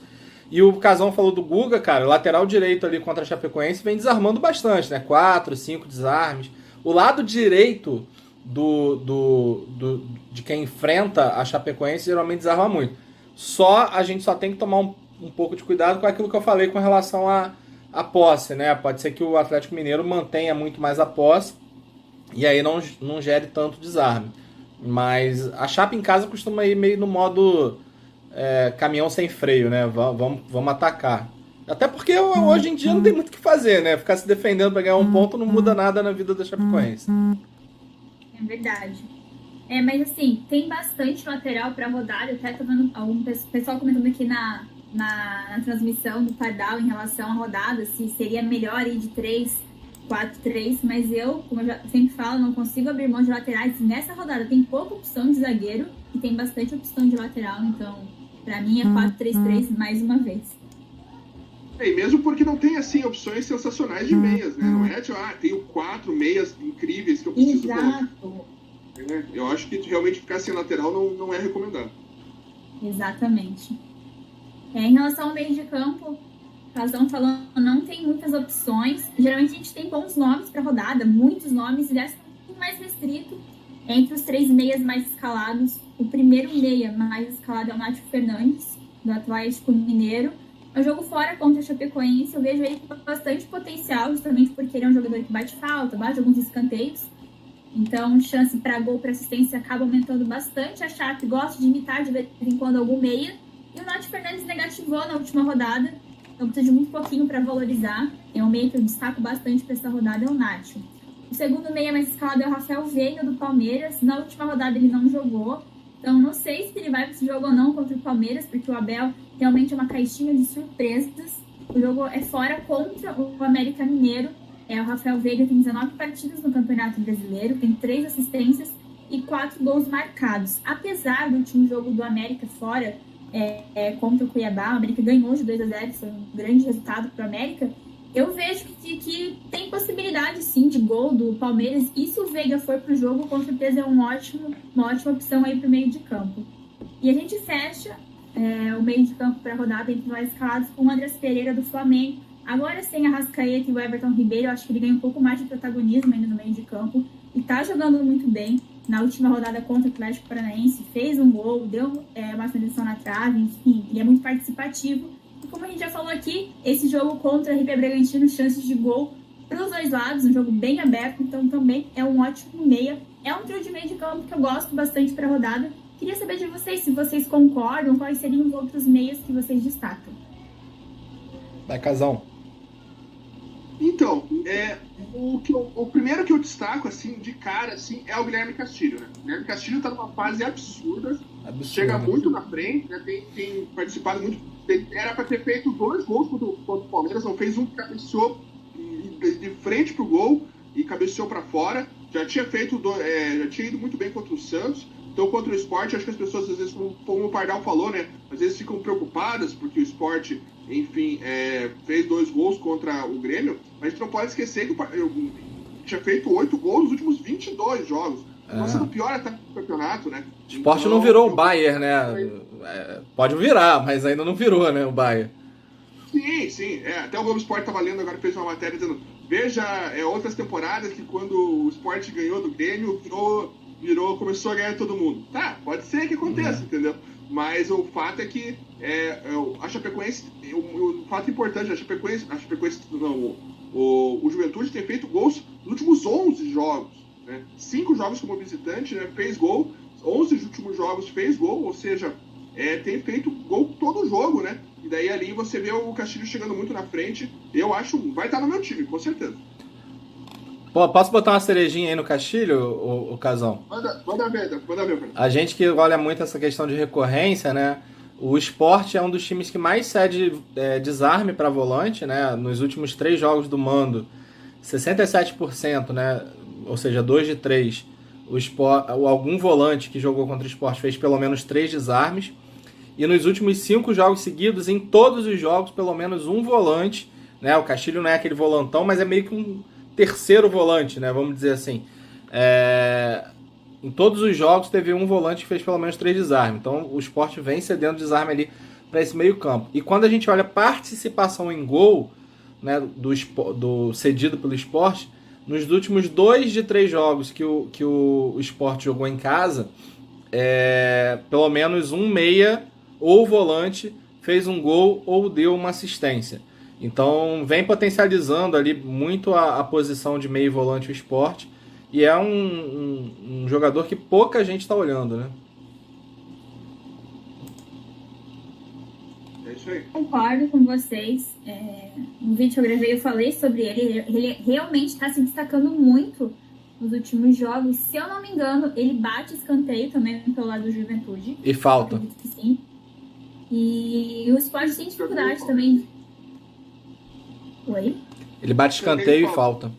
E o Casão falou do Guga, cara, o lateral direito ali contra a Chapecoense vem desarmando bastante, né? 4, 5 desarmes. O lado direito de quem enfrenta a Chapecoense geralmente desarma muito. A gente só tem que tomar um pouco de cuidado com aquilo que eu falei com relação a posse, né? Pode ser que o Atlético Mineiro mantenha muito mais a posse e aí não gere tanto desarme. Mas a Chape em casa costuma ir meio no modo caminhão sem freio, né? Vamos atacar. Até porque hoje em dia não tem muito o que fazer, né? Ficar se defendendo para ganhar um ponto não muda nada na vida da Chapecoense. É verdade. Mas assim, tem bastante lateral para rodada. Eu até tô vendo algum pessoal comentando aqui na transmissão do Pardal em relação à rodada, se seria melhor ir de 3-4-3, mas eu, como eu já sempre falo, não consigo abrir mão de laterais. Nessa rodada tem pouca opção de zagueiro e tem bastante opção de lateral, então para mim é 4-3-3 mais uma vez. E mesmo porque não tem, assim, opções sensacionais de meias, né? Não é tipo, tenho 4 meias incríveis que eu preciso Exato. Eu acho que realmente ficar sem lateral não é recomendado. Exatamente. Em relação ao meio de campo, Razão falando, não tem muitas opções. Geralmente a gente tem bons nomes para rodada, muitos nomes, e dessa um pouco mais restrito. Entre os 3 meias mais escalados, o primeiro meia mais escalado é o Nátio Fernandes, do Atlético Mineiro. O jogo fora contra a Chapecoense, eu vejo ele com bastante potencial, justamente porque ele é um jogador que bate falta, bate alguns escanteios. Então, chance para gol, para assistência acaba aumentando bastante. A Chape gosta de imitar de vez em quando algum meia. E o Nátio Fernandes negativou na última rodada. Então, precisa de muito pouquinho para valorizar. É um meia que eu destaco bastante para essa rodada, é o Nátio. O segundo meia mais escalado é o Rafael Veiga, do Palmeiras. Na última rodada ele não jogou. Então, não sei se ele vai para esse jogo ou não contra o Palmeiras, porque o Abel realmente é uma caixinha de surpresas. O jogo é fora contra o América Mineiro. O Rafael Veiga tem 19 partidas no Campeonato Brasileiro, tem 3 assistências e 4 gols marcados. Apesar do último jogo do América fora, contra o Cuiabá, o América ganhou de 2-0, foi um grande resultado para o América. Eu vejo que tem possibilidade, sim, de gol do Palmeiras. E se o Veiga for para o jogo, com certeza é uma ótima opção aí para o meio de campo. E a gente fecha o meio de campo para a rodada entre nós escalados com o Andrés Pereira, do Flamengo. Agora, sem a Arrascaeta e o Everton Ribeiro, eu acho que ele ganha um pouco mais de protagonismo ainda no meio de campo. E tá jogando muito bem. Na última rodada contra o Atlético Paranaense, fez um gol, deu uma finalização na trave, enfim, ele é muito participativo. E como a gente já falou aqui, esse jogo contra o RB Bragantino, chances de gol para os dois lados, um jogo bem aberto, então também é um ótimo meia. É um trio de meio de campo que eu gosto bastante para a rodada. Queria saber de vocês, se vocês concordam, quais seriam os outros meias que vocês destacam. Vai, Casão. Então, o primeiro que eu destaco, assim, de cara, assim, é o Guilherme Castilho, né? O Guilherme Castilho tá numa fase absurda. Chega muito na frente, né? Tem participado muito. Era para ter feito 2 gols contra o Palmeiras, não fez um que cabeceou de frente pro gol e cabeceou para fora. Já tinha ido muito bem contra o Santos. Então, contra o Sport, acho que as pessoas, às vezes, como o Pardal falou, né? Às vezes ficam preocupadas porque o Sport, enfim, fez 2 gols contra o Grêmio, mas a gente não pode esquecer que eu tinha feito 8 gols nos últimos 22 jogos. Então, sendo pior até no campeonato, né? O Sport então, não virou o Bayern, né? Pode virar, mas ainda não virou, né, o Bayern. Sim. Até o Globo Sport tá valendo agora, fez uma matéria dizendo, veja outras temporadas que quando o Sport ganhou do Grêmio, começou a ganhar todo mundo. Tá, pode ser que aconteça, entendeu? Mas o fato é que a Chapecoense, o fato importante, a Chapecoense não, o Juventude tem feito gols nos últimos 11 jogos, né? 5 jogos como visitante, né? Fez gol, 11 últimos jogos fez gol, ou seja, tem feito gol todo jogo, né? E daí ali você vê o Castilho chegando muito na frente, eu acho, vai estar no meu time, com certeza. Pô, posso botar uma cerejinha aí no Castilho, o Casão? Manda ver. A gente que olha muito essa questão de recorrência, né? O Sport é um dos times que mais cede desarme para volante, né? Nos últimos 3 jogos do Mando, 67%, né? Ou seja, 2 de 3. Algum volante que jogou contra o Sport fez pelo menos 3 desarmes. E nos últimos 5 jogos seguidos, em todos os jogos, pelo menos um volante, né? O Castilho não é aquele volantão, mas é meio que um terceiro volante, né? Vamos dizer assim. Em todos os jogos teve um volante que fez pelo menos 3 desarmes. Então o Sport vem cedendo desarme ali para esse meio campo. E quando a gente olha a participação em gol, né, do cedido pelo Sport, nos últimos 2 de 3 jogos que o Sport jogou em casa, pelo menos um meia ou volante fez um gol ou deu uma assistência. Então vem potencializando ali muito a posição de meio volante o Sport. E é um jogador que pouca gente está olhando, né? É isso aí. Concordo com vocês. No vídeo que eu gravei eu falei sobre ele. Ele realmente está se destacando muito nos últimos jogos. Se eu não me engano, ele bate escanteio também pelo lado do Juventude. E falta. Acredito que sim. E o Sport tem dificuldade também. Oi? Ele bate escanteio e falta.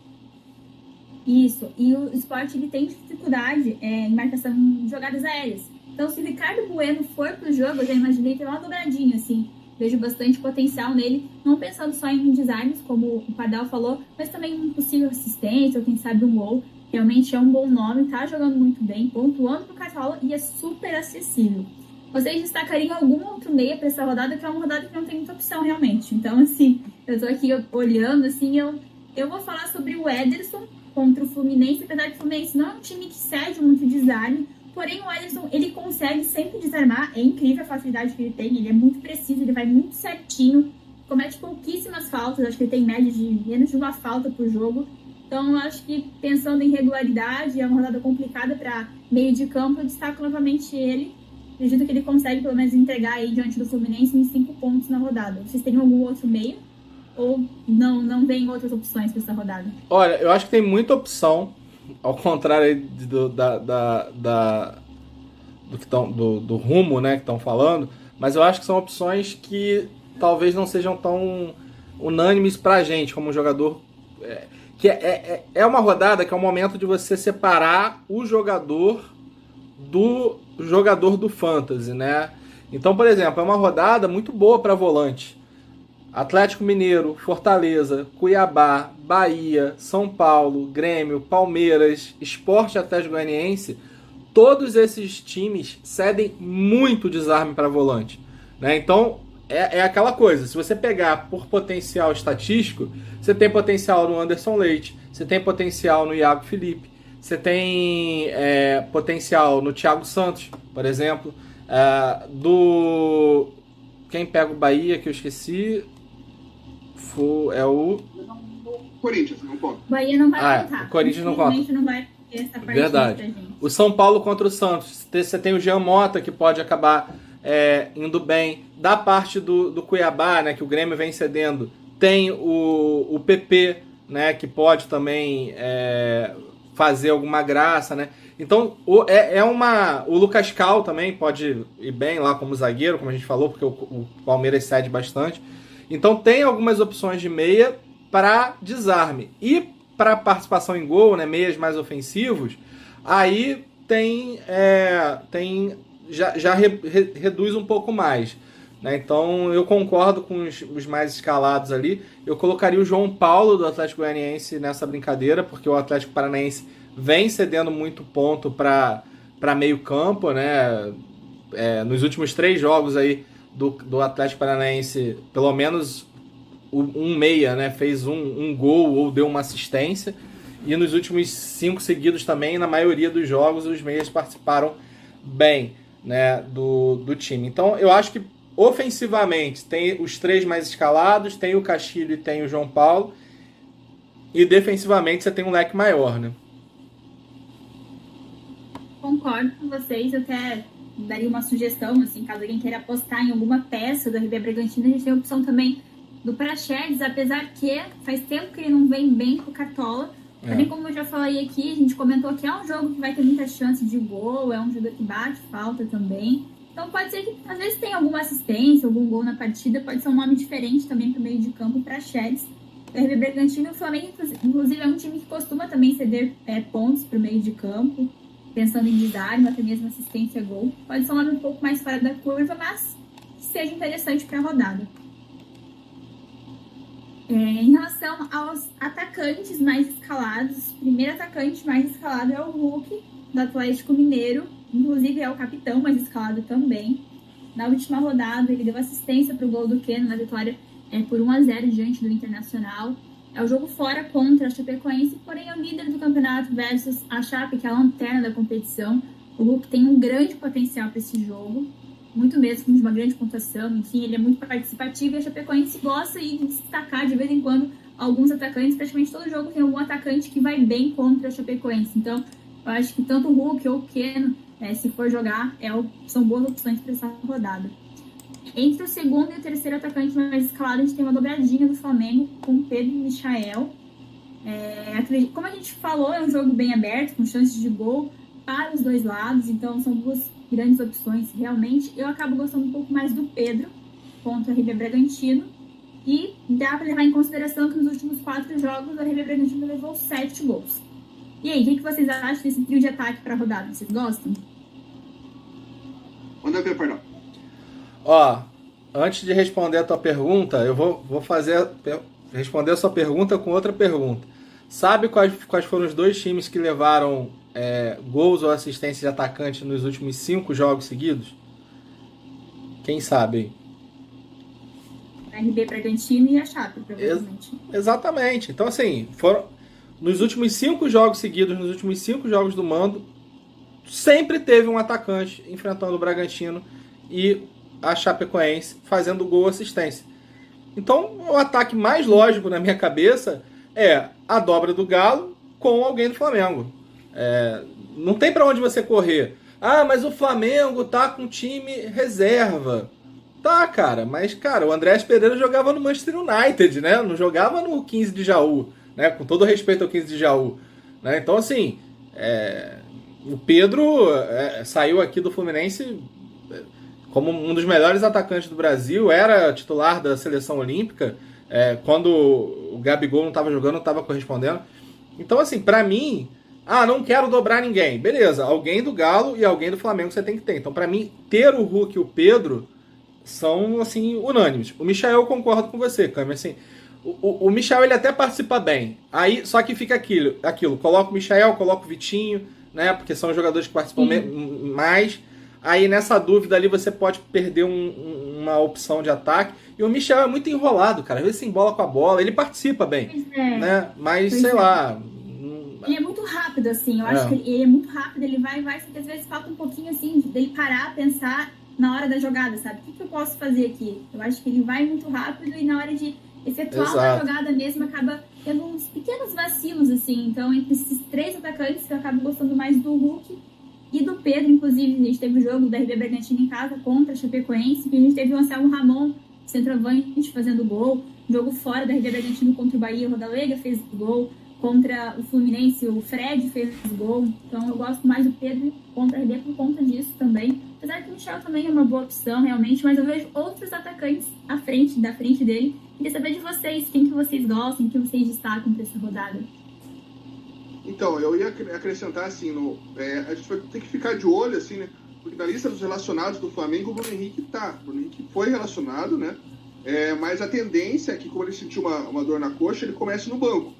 Isso. E o Sport ele tem dificuldade em marcação de jogadas aéreas. Então, se o Ricardo Bueno for pro jogo, eu já imaginei ter uma dobradinha, assim. Vejo bastante potencial nele, não pensando só em designs, como o Pardal falou, mas também um possível assistente, ou quem sabe um gol. Realmente é um bom nome, tá jogando muito bem, pontuando pro Cartola e é super acessível. Vocês destacariam algum outro meia para essa rodada, que é uma rodada que não tem muita opção, realmente. Então, assim, eu tô aqui olhando, assim, eu vou falar sobre o Ederson contra o Fluminense, apesar que o Fluminense não é um time que cede muito desarme, porém o Ederson, ele consegue sempre desarmar, é incrível a facilidade que ele tem, ele é muito preciso, ele vai muito certinho, comete pouquíssimas faltas, acho que ele tem média de menos de uma falta por jogo. Então, eu acho que pensando em regularidade, é uma rodada complicada para meio de campo, eu destaco novamente ele. Acredito que ele consegue, pelo menos, entregar aí diante do Fluminense em 5 pontos na rodada. Vocês teriam algum outro meio? Ou não vem outras opções para essa rodada? Olha, eu acho que tem muita opção, ao contrário aí do rumo, né, que estão falando, mas eu acho que são opções que talvez não sejam tão unânimes pra gente, como um jogador... É uma rodada que é o momento de você separar o jogador do fantasy, né? Então, por exemplo, é uma rodada muito boa para volante. Atlético Mineiro, Fortaleza, Cuiabá, Bahia, São Paulo, Grêmio, Palmeiras, Sport Atlético Goianiense, todos esses times cedem muito desarme para volante, né? Então, é aquela coisa, se você pegar por potencial estatístico, você tem potencial no Anderson Leite, você tem potencial no Iago Felipe, você tem potencial no Thiago Santos, por exemplo, quem pega o Bahia, que eu esqueci, é o... Corinthians, não conta. Bahia não vai contar. O Corinthians não conta. Não vai ter essa partida. Verdade. O São Paulo contra o Santos. Você tem o Jean Mota, que pode acabar indo bem. Da parte do Cuiabá, né, que o Grêmio vem cedendo, tem o PP, né, que pode também fazer alguma graça, né? Então, o Lucas Cal também pode ir bem lá como zagueiro, como a gente falou, porque o Palmeiras cede bastante. Então, tem algumas opções de meia para desarme. E para participação em gol, né, meias mais ofensivos, aí já reduz um pouco mais, né? Então, eu concordo com os mais escalados ali. Eu colocaria o João Paulo do Atlético Goianiense nessa brincadeira, porque o Atlético Paranaense vem cedendo muito ponto para meio campo, né? Nos últimos 3 jogos aí do Atlético Paranaense, pelo menos um meia, né, fez um gol ou deu uma assistência. E nos últimos 5 seguidos também, na maioria dos jogos, os meias participaram bem, né, do time. Então, eu acho que ofensivamente tem os 3 mais escalados, tem o Castilho e tem o João Paulo. E defensivamente você tem um leque maior, né? Concordo com vocês, eu até daria uma sugestão, assim, caso alguém queira apostar em alguma peça do RB Bragantino, a gente tem a opção também do Praxedes, apesar que faz tempo que ele não vem bem com o Cartola. Também, como eu já falei aqui, a gente comentou que é um jogo que vai ter muita chance de gol, é um jogador que bate falta também. Então pode ser que às vezes tenha alguma assistência, algum gol na partida, pode ser um nome diferente também para o meio de campo, Praxedes. O RB Bragantino, o Flamengo, inclusive, é um time que costuma também ceder pontos para o meio de campo, pensando em desarme, até mesmo assistência a gol. Pode ser um nome um pouco mais fora da curva, mas que seja interessante para a rodada. Em relação aos atacantes mais escalados, o primeiro atacante mais escalado é o Hulk, do Atlético Mineiro. Inclusive é o capitão mais escalado também. Na última rodada, ele deu assistência para o gol do Keno na vitória por 1-0 diante do Internacional. É o jogo fora contra a Chapecoense, porém é o líder do campeonato versus a Chape, que é a lanterna da competição. O Hulk tem um grande potencial para esse jogo. muito mesmo, de uma grande pontuação, enfim, ele é muito participativo e a Chapecoense gosta de destacar de vez em quando alguns atacantes, praticamente todo jogo tem algum atacante que vai bem contra a Chapecoense, então eu acho que tanto o Hulk ou o Keno, se for jogar, são boas opções para essa rodada. Entre o segundo e o terceiro atacante mais escalado, a gente tem uma dobradinha do Flamengo com Pedro e Michael. Como a gente falou, é um jogo bem aberto, com chances de gol para os dois lados, então são duas grandes opções realmente. Eu acabo gostando um pouco mais do Pedro contra o RB Bragantino, e dá para levar em consideração que nos últimos 4 jogos o RB Bragantino levou 7 gols. E aí, o que vocês acham desse trio de ataque para a rodada? Vocês gostam? Manda ver, perdão. Ó, antes de responder a tua pergunta, eu vou responder a sua pergunta com outra pergunta. Sabe quais foram os 2 times que levaram gols ou assistência de atacante nos últimos 5 jogos seguidos? Quem sabe? A RB Bragantino e a Chape, provavelmente. Exatamente. Então, assim, foram nos últimos 5 jogos seguidos, nos últimos 5 jogos do mando, sempre teve um atacante enfrentando o Bragantino e a Chapecoense fazendo gol ou assistência. Então, o ataque mais lógico na minha cabeça é a dobra do Galo com alguém do Flamengo. Não tem para onde você correr. Ah, mas o Flamengo tá com time reserva. Tá, cara, mas, cara, o Andrés Pereira jogava no Manchester United, né? Não jogava no 15 de Jaú, né? Com todo respeito ao 15 de Jaú, né? Então, assim, o Pedro saiu aqui do Fluminense como um dos melhores atacantes do Brasil, era titular da seleção olímpica, quando o Gabigol não estava jogando, não estava correspondendo. Então, assim, pra mim, não quero dobrar ninguém. Beleza, alguém do Galo e alguém do Flamengo você tem que ter. Então, pra mim, ter o Hulk e o Pedro são, assim, unânimes. O Michael, eu concordo com você, Câmara, assim, o Michael, ele até participa bem, aí só que fica aquilo, coloca o Michael, coloca o Vitinho, né, porque são os jogadores que participam mais, aí nessa dúvida ali você pode perder uma opção de ataque, e o Michael é muito enrolado, cara, às vezes se embola com a bola, ele participa bem, né, mas sei lá... Ele é muito rápido, assim, eu acho que ele é muito rápido, ele vai, só que às vezes falta um pouquinho, assim, dele parar, pensar na hora da jogada, sabe? O que eu posso fazer aqui? Eu acho que ele vai muito rápido e na hora de efetuar uma jogada mesmo acaba tendo uns pequenos vacilos, assim. Então, entre esses 3 atacantes, eu acabo gostando mais do Hulk e do Pedro. Inclusive, a gente teve o jogo da RB Bragantino em casa contra a Chapecoense, que a gente teve o Anselmo Ramon, centroavante, fazendo gol. Jogo fora da RB Bragantino contra o Bahia, o Rodalega fez gol. Contra o Fluminense, o Fred fez gol. Então, eu gosto mais do Pedro contra a RB por conta disso também. Apesar que o Michel também é uma boa opção, realmente. Mas eu vejo outros atacantes da frente dele. Queria saber de vocês, quem que vocês gostam, quem que vocês destacam para essa rodada. Então, eu ia acrescentar, assim, a gente vai ter que ficar de olho, assim, né? Porque na lista dos relacionados do Flamengo, o Bruno Henrique tá. O Bruno Henrique foi relacionado, né? Mas a tendência é que, como ele sentiu uma dor na coxa, ele comece no banco.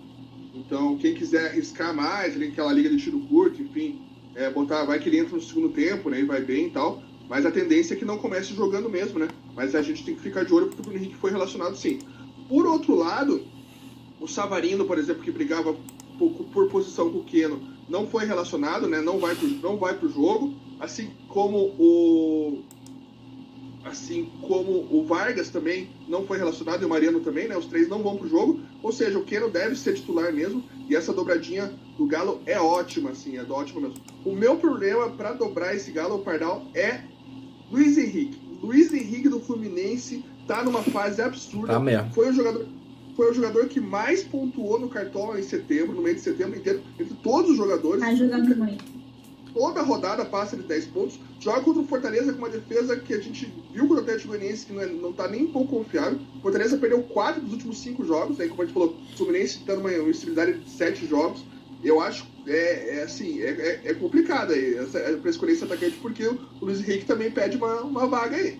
Então, quem quiser arriscar mais, aquela liga de tiro curto, enfim, vai que ele entra no segundo tempo, né, e vai bem e tal, mas a tendência é que não comece jogando mesmo, né, mas a gente tem que ficar de olho porque o Bruno Henrique foi relacionado sim. Por outro lado, o Savarino, por exemplo, que brigava por posição com o Keno, não foi relacionado, né, não vai pro jogo, assim como o Vargas também não foi relacionado e o Mariano também, né? Os 3 não vão pro jogo, ou seja, o Keno deve ser titular mesmo, e essa dobradinha do Galo é ótima, assim, ótima mesmo. O meu problema para dobrar esse Galo Pardal é Luiz Henrique. Luiz Henrique do Fluminense tá numa fase absurda. Tá mesmo. Foi o jogador que mais pontuou no Cartola em setembro, no mês de setembro inteiro, entre todos os jogadores. Tá jogando muito. Toda rodada passa de 10 pontos, joga contra o Fortaleza com uma defesa que a gente viu com o Atlético Goianiense, que não tá nem um pouco confiável. O Fortaleza perdeu 4 dos últimos 5 jogos, aí como a gente falou, o Fluminense tá numa estabilidade de 7 jogos. Eu acho é complicado aí, pra escolher esse atacante, porque o Luiz Henrique também pede uma vaga aí.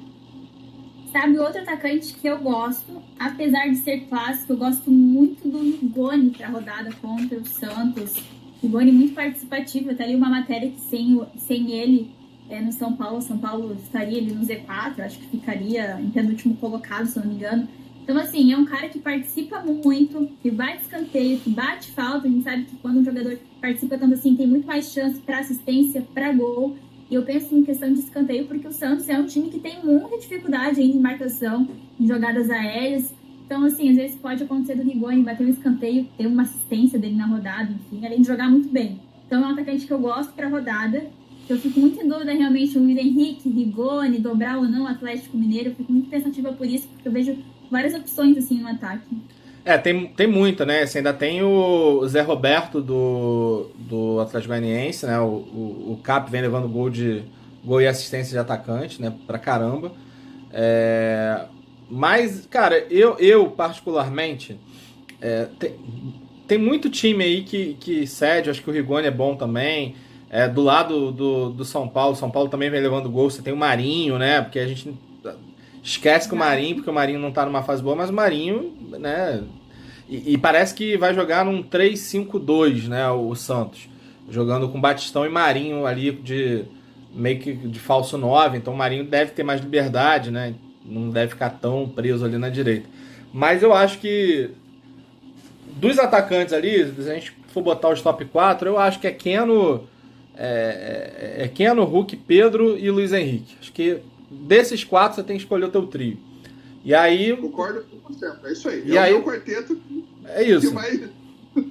Sabe, outro atacante que eu gosto, apesar de ser clássico, eu gosto muito do Rigoni pra rodada contra o Santos. Rigoni muito participativo, até ali uma matéria que sem ele no São Paulo estaria ali no Z4, acho que ficaria em penúltimo colocado, se não me engano. Então, assim, é um cara que participa muito, que bate escanteio, que bate falta. A gente sabe que quando um jogador participa tanto assim, tem muito mais chance para assistência, para gol. E eu penso em questão de escanteio, porque o Santos é um time que tem muita dificuldade ainda em marcação, em jogadas aéreas. Então, assim, às vezes pode acontecer do Rigoni bater um escanteio, ter uma assistência dele na rodada, enfim, além de jogar muito bem. Então, é um atacante que eu gosto para a rodada. Eu fico muito em dúvida, realmente, o Luiz Henrique, Rigoni, dobrar ou não o Atlético Mineiro. Eu fico muito pensativa por isso, porque eu vejo várias opções, assim, no ataque. Tem muita, né? Assim, ainda tem o Zé Roberto do Atlético Goianiense, né? O Cap vem levando gol e assistência de atacante, né? Pra caramba. Mas, cara, eu particularmente, tem muito time aí que cede. Acho que o Rigoni é bom também. Do lado do São Paulo também vem levando gol. Você tem o Marinho, né? Porque a gente esquece que o Marinho, porque o Marinho não tá numa fase boa, mas o Marinho, né? E parece que vai jogar num 3-5-2, né? O Santos. Jogando com Batistão e Marinho ali meio que de falso 9. Então o Marinho deve ter mais liberdade, né? Não deve ficar tão preso ali na direita. Mas eu acho que dos atacantes ali, se a gente for botar os top 4, eu acho que é Keno, Hulk, Pedro e Luiz Henrique. Acho que desses 4 você tem que escolher o teu trio. E aí... Concordo 100%, é isso aí. E aí, o quarteto é isso. Que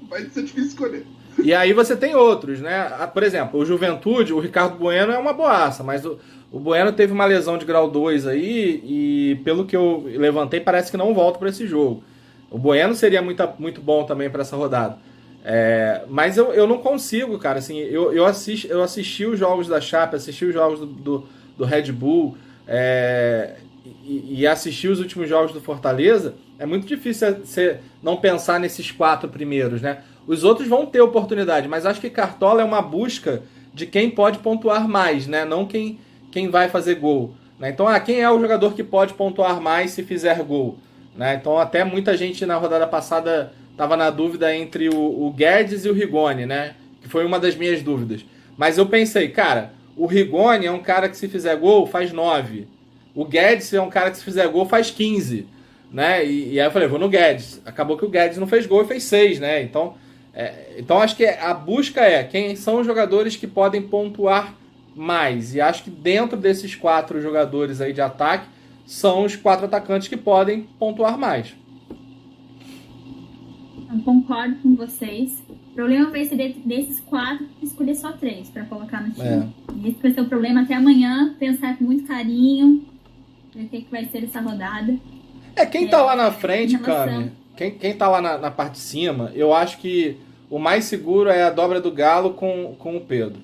vai ser difícil escolher. E aí você tem outros, né? Por exemplo, o Juventude, o Ricardo Bueno é uma boaça, mas o Bueno teve uma lesão de grau 2 aí e pelo que eu levantei parece que não volta para esse jogo. O Bueno seria muito bom também para essa rodada. Mas eu não consigo, cara. Assim, eu assisti os jogos da Chape, assisti os jogos do Red Bull e assisti os últimos jogos do Fortaleza. É muito difícil você não pensar nesses 4 primeiros, né? Os outros vão ter oportunidade, mas acho que Cartola é uma busca de quem pode pontuar mais, né? Não quem vai fazer gol, né? Então, quem é o jogador que pode pontuar mais se fizer gol, né? Então, até muita gente na rodada passada estava na dúvida entre o Guedes e o Rigoni, né? Que foi uma das minhas dúvidas. Mas eu pensei, cara, o Rigoni é um cara que se fizer gol faz 9. O Guedes é um cara que se fizer gol faz 15, né? E aí eu falei, vou no Guedes. Acabou que o Guedes não fez gol e fez 6, né? Então acho que a busca quem são os jogadores que podem pontuar mais. E acho que dentro desses 4 jogadores aí de ataque, são os 4 atacantes que podem pontuar mais. Eu concordo com vocês. O problema vai ser desses 4, escolher só 3 para colocar no time. Esse vai ser o problema até amanhã, pensar com muito carinho, ver o que vai ser essa rodada. Quem tá lá na frente, Cami, quem tá lá na parte de cima, eu acho que o mais seguro é a dobra do Galo com o Pedro.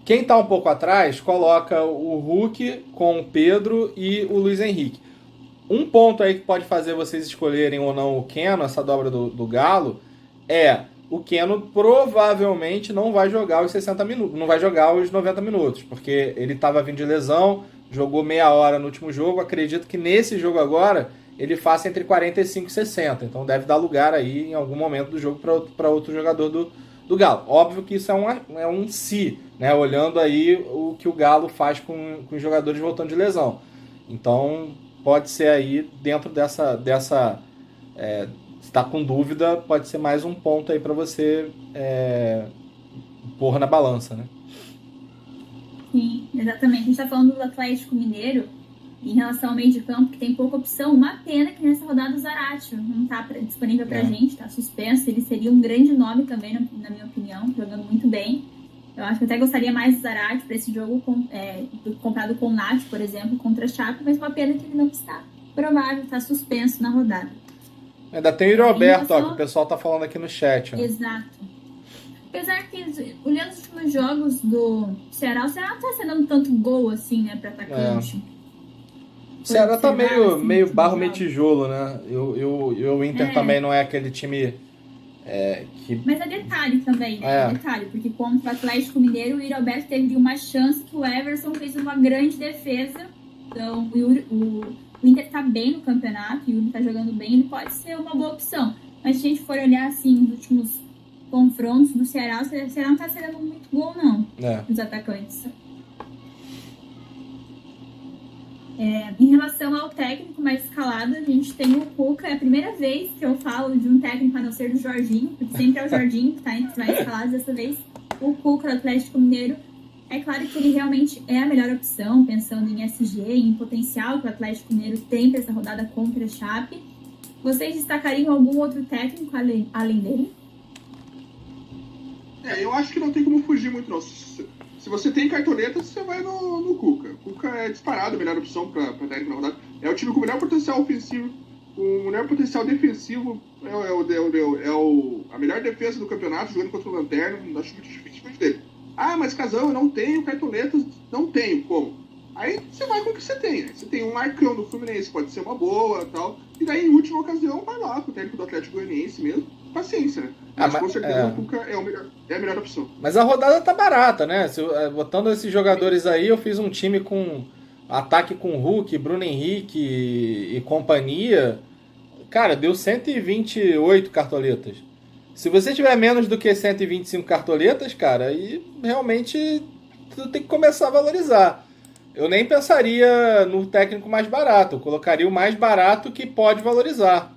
Quem tá um pouco atrás, coloca o Hulk com o Pedro e o Luiz Henrique. Um ponto aí que pode fazer vocês escolherem ou não o Keno, essa dobra do Galo, o Keno provavelmente não vai jogar os 60 minutos, não vai jogar os 90 minutos, porque ele estava vindo de lesão, jogou meia hora no último jogo, acredito que nesse jogo agora ele faça entre 45 e 60, então deve dar lugar aí em algum momento do jogo para outro jogador do Galo. Óbvio que isso é um si, né? Olhando aí o que o Galo faz com os jogadores voltando de lesão. Então pode ser aí dentro dessa se está com dúvida, pode ser mais um ponto aí para você pôr na balança, né? Sim, exatamente. A gente está falando do Atlético Mineiro em relação ao meio de campo, que tem pouca opção. Uma pena que nessa rodada o Zaratio não está disponível para a gente, está suspenso. Ele seria um grande nome também, na minha opinião, jogando muito bem. Eu acho que até gostaria mais do Zaratio para esse jogo comparado com o Nath, por exemplo, contra a Chape, mas uma pena que ele não está provável, está suspenso na rodada. Ainda tem o Roberto, que o pessoal tá falando aqui no chat. Ó. Exato. Apesar que, olhando os últimos jogos do Ceará, o Ceará não tá sendo tanto gol assim, né, para atacante. O Ceará tá meio barro, meio tijolo, né? O Inter também não é aquele time que... Mas é detalhe também, né? É detalhe, porque contra o Atlético Mineiro, o Roberto teve uma chance que o Everson fez uma grande defesa. Então, o Inter tá bem no campeonato, o Yuri tá jogando bem, ele pode ser uma boa opção. Mas se a gente for olhar, assim, os últimos confrontos do Ceará, o Ceará não tá sendo muito gol, não, os atacantes. Em relação ao técnico mais escalado, a gente tem o Cuca. É a primeira vez que eu falo de um técnico a não ser do Jorginho, porque sempre é o Jorginho que tá entre os mais escalados. Dessa vez, o Cuca, do Atlético Mineiro. É claro que ele realmente é a melhor opção, pensando em SG e em potencial que o Atlético Mineiro tem para essa rodada contra a Chape. Vocês destacariam algum outro técnico além dele? Eu acho que não tem como fugir muito, não. Se você tem cartoneta, você vai no Cuca. O Cuca é disparado a melhor opção para técnico na rodada. É o time com o melhor potencial ofensivo, com o melhor potencial defensivo. A melhor defesa do campeonato, jogando contra o Lanterna. Não acho muito difícil dele. Ah, mas Casão, eu não tenho cartonetas. Não tenho, como? Aí você vai com o que você tem. Você tem um Marcão do Fluminense, pode ser uma boa e tal. E daí, em última ocasião, vai lá com o técnico do Atlético Goianiense mesmo. Paciência, né? Mas com certeza o Cuca é a melhor opção. Mas a rodada tá barata, né? Botando esses jogadores aí, eu fiz um time com ataque com Hulk, Bruno Henrique e companhia. Cara, deu 128 cartoletas. Se você tiver menos do que 125 cartoletas, cara, aí realmente tu tem que começar a valorizar. Eu nem pensaria no técnico mais barato, eu colocaria o mais barato que pode valorizar.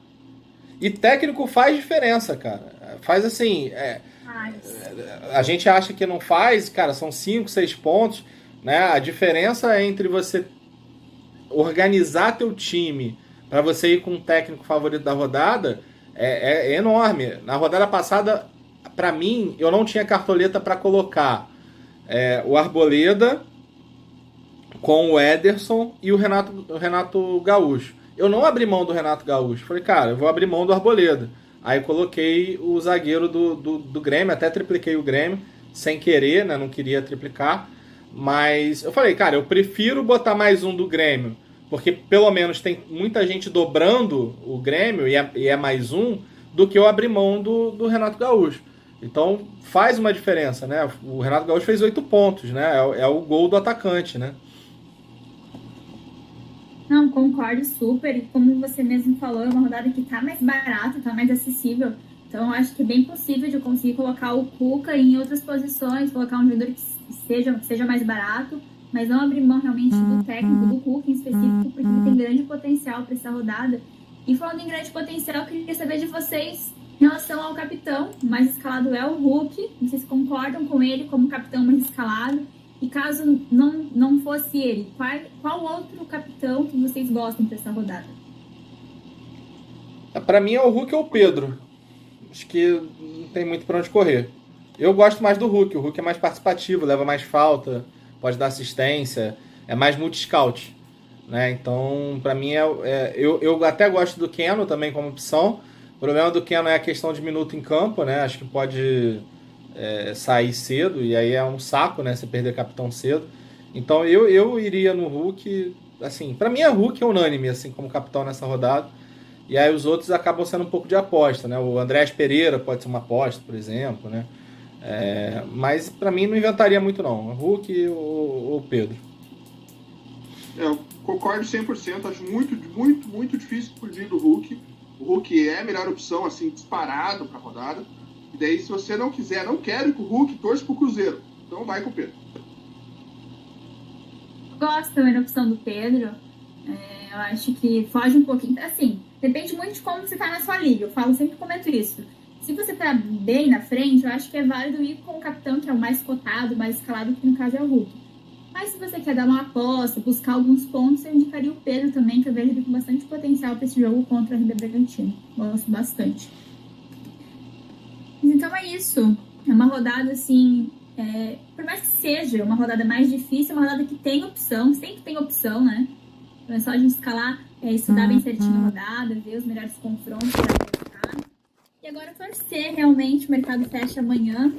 E técnico faz diferença, cara. Faz assim. A gente acha que não faz, cara, são 5, 6 pontos. Né? A diferença entre você organizar teu time para você ir com um técnico favorito da rodada é enorme. Na rodada passada, para mim, eu não tinha cartoleta para colocar o Arboleda com o Ederson e o Renato Gaúcho. Eu não abri mão do Renato Gaúcho. Falei, cara, eu vou abrir mão do Arboleda. Aí eu coloquei o zagueiro do Grêmio, até tripliquei o Grêmio, sem querer, né? Não queria triplicar. Mas eu falei, cara, eu prefiro botar mais um do Grêmio, porque pelo menos tem muita gente dobrando o Grêmio e é mais um, do que eu abrir mão do Renato Gaúcho. Então faz uma diferença, né? O Renato Gaúcho fez 8 pontos, né? É o gol do atacante, né? Não, concordo super. E como você mesmo falou, é uma rodada que tá mais barata, tá mais acessível. Então, eu acho que é bem possível de eu conseguir colocar o Cuca em outras posições, colocar um jogador que seja mais barato, mas não abrir mão realmente do técnico, do Cuca em específico, porque ele tem grande potencial para essa rodada. E falando em grande potencial, eu queria saber de vocês em relação ao capitão. O mais escalado é o Hulk. Vocês concordam com ele como capitão mais escalado? E caso não fosse ele, qual outro capitão que vocês gostam para essa rodada? Para mim é o Hulk ou o Pedro. Acho que não tem muito para onde correr. Eu gosto mais do Hulk. O Hulk é mais participativo, leva mais falta, pode dar assistência, é mais multi-scout. Né? Então, para mim, eu até gosto do Keno também como opção. O problema do Keno é a questão de minuto em campo, né? Acho que pode sair cedo, e aí é um saco, né? Você perder capitão cedo. Então eu iria no Hulk. Assim, para mim é Hulk unânime, assim, como capitão nessa rodada. E aí os outros acabam sendo um pouco de aposta, né? O Andrés Pereira pode ser uma aposta, por exemplo, né? Mas para mim não inventaria muito não. Hulk ou Pedro. Eu concordo 100%. Acho muito, muito, muito difícil fugir do Hulk. O Hulk é a melhor opção, assim, disparado para a rodada. E daí, se você não quiser, não quero ir com o Hulk, torce pro Cruzeiro. Então vai com o Pedro. Gosto também da opção do Pedro. Eu acho que foge um pouquinho. Assim, depende muito de como você tá na sua liga. Eu sempre comento isso. Se você tá bem na frente, eu acho que é válido ir com o capitão, que é o mais cotado, mais escalado, que no caso é o Hulk. Mas se você quer dar uma aposta, buscar alguns pontos, eu indicaria o Pedro também, que eu vejo ele com bastante potencial para esse jogo contra a RB Bragantino. Gosto bastante. Então é isso. É uma rodada, assim, por mais que seja uma rodada mais difícil, é uma rodada que tem opção, sempre tem opção, né? Então é só a gente escalar, estudar bem certinho a rodada, ver os melhores confrontos para apostar. E agora torcer, realmente, o mercado fecha amanhã,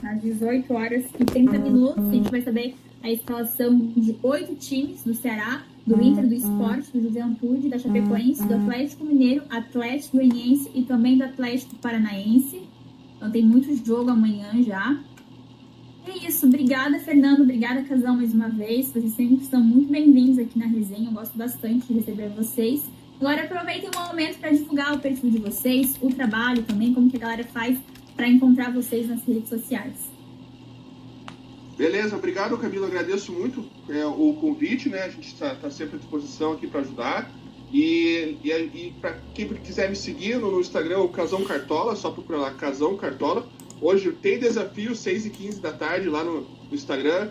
às 18 horas e 30 minutos. A gente vai saber a escalação de 8 times do Ceará, do Inter, do Sport, do Juventude, da Chapecoense, do Atlético Mineiro, Atlético Goianiense e também do Atlético Paranaense. Então tem muito jogo amanhã já. É isso. Obrigada, Fernando. Obrigada, Casão, mais uma vez. Vocês sempre são muito bem-vindos aqui na resenha. Eu gosto bastante de receber vocês. Agora aproveitem o momento para divulgar o perfil de vocês, o trabalho também, como que a galera faz para encontrar vocês nas redes sociais. Beleza, obrigado, Camila. Agradeço muito o convite, né? A gente está sempre à disposição aqui para ajudar. E para quem quiser me seguir no Instagram, o Casão Cartola, só procurar lá Casão Cartola. Hoje tem desafio, 6h15 da tarde, lá no Instagram.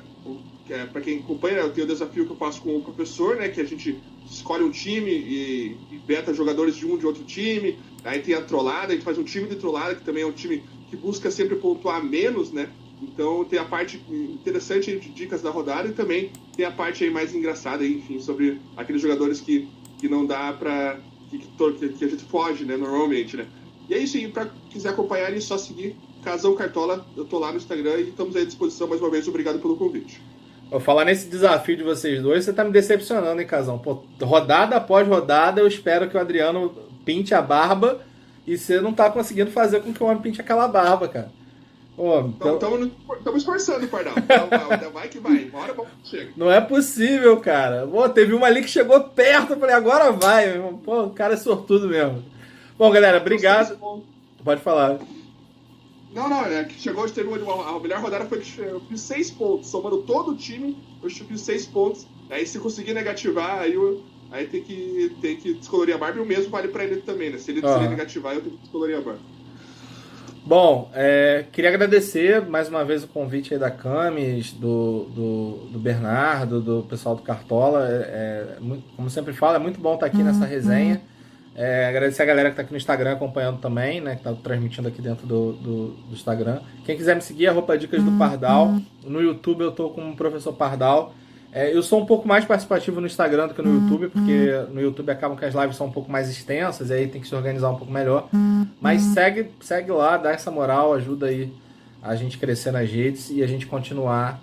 Para quem acompanha, eu tenho o desafio que eu faço com o professor, né? Que a gente escolhe um time e beta jogadores de um de outro time. Aí tem a trollada, a gente faz um time de trollada, que também é um time que busca sempre pontuar menos, né? Então tem a parte interessante de dicas da rodada e também tem a parte aí mais engraçada, enfim, sobre aqueles jogadores que não dá pra... que a gente foge, né, normalmente, né? E é isso aí, pra quiser acompanhar, é só seguir Casão Cartola, eu tô lá no Instagram e estamos à disposição mais uma vez, obrigado pelo convite. Vou falar nesse desafio de vocês dois, você tá me decepcionando, hein, Casão? Pô, rodada após rodada, eu espero que o Adriano pinte a barba e você não tá conseguindo fazer com que o homem pinte aquela barba, cara. Estamos esforçando, Pardal. Vai que vai. Uma hora chega. Não é possível, cara. Pô, teve uma ali que chegou perto, eu falei, agora vai. Pô, o cara é sortudo mesmo. Bom, galera, obrigado. Pode falar. Não, é que chegou, teve a melhor rodada foi que eu fiz 6 pontos. Somando todo o time, eu fiz 6 pontos. Aí se conseguir negativar, aí tem que descolorir a barba e o mesmo vale pra ele também, né? Se ele negativar, eu tenho que descolorir a barba. Bom, queria agradecer mais uma vez o convite aí da Camis, do Bernardo, do pessoal do Cartola. Como sempre falo, é muito bom estar aqui nessa resenha. Agradecer a galera que está aqui no Instagram acompanhando também, né? Que está transmitindo aqui dentro do Instagram. Quem quiser me seguir, @Dicas do Pardal. No YouTube eu tô com o Professor Pardal. Eu sou um pouco mais participativo no Instagram do que no YouTube, porque no YouTube acabam que as lives são um pouco mais extensas, e aí tem que se organizar um pouco melhor. Mas segue lá, dá essa moral, ajuda aí a gente crescer nas redes e a gente continuar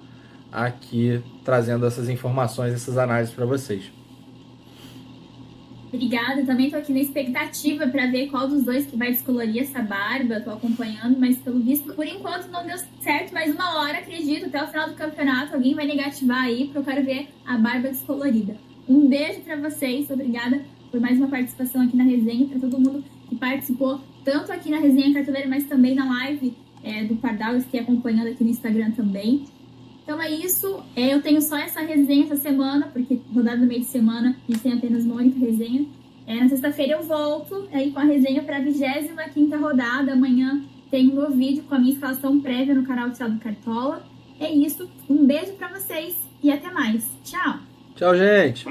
aqui trazendo essas informações, essas análises para vocês. Obrigada, também estou aqui na expectativa para ver qual dos dois que vai descolorir essa barba. Estou acompanhando, mas pelo visto, por enquanto não deu certo. Mas uma hora, acredito, até o final do campeonato, alguém vai negativar aí, porque eu quero ver a barba descolorida. Um beijo para vocês, obrigada por mais uma participação aqui na resenha, para todo mundo que participou, tanto aqui na resenha cartoleira, mas também na live do Pardal, eu fiquei acompanhando aqui no Instagram também. Então é isso, eu tenho só essa resenha essa semana, porque rodada no meio de semana a gente tem apenas uma única resenha. Na sexta-feira eu volto aí com a resenha para a 25ª rodada. Amanhã tem um novo vídeo com a minha escalação prévia no canal oficial do Cartola. É isso, um beijo para vocês e até mais. Tchau! Tchau, gente!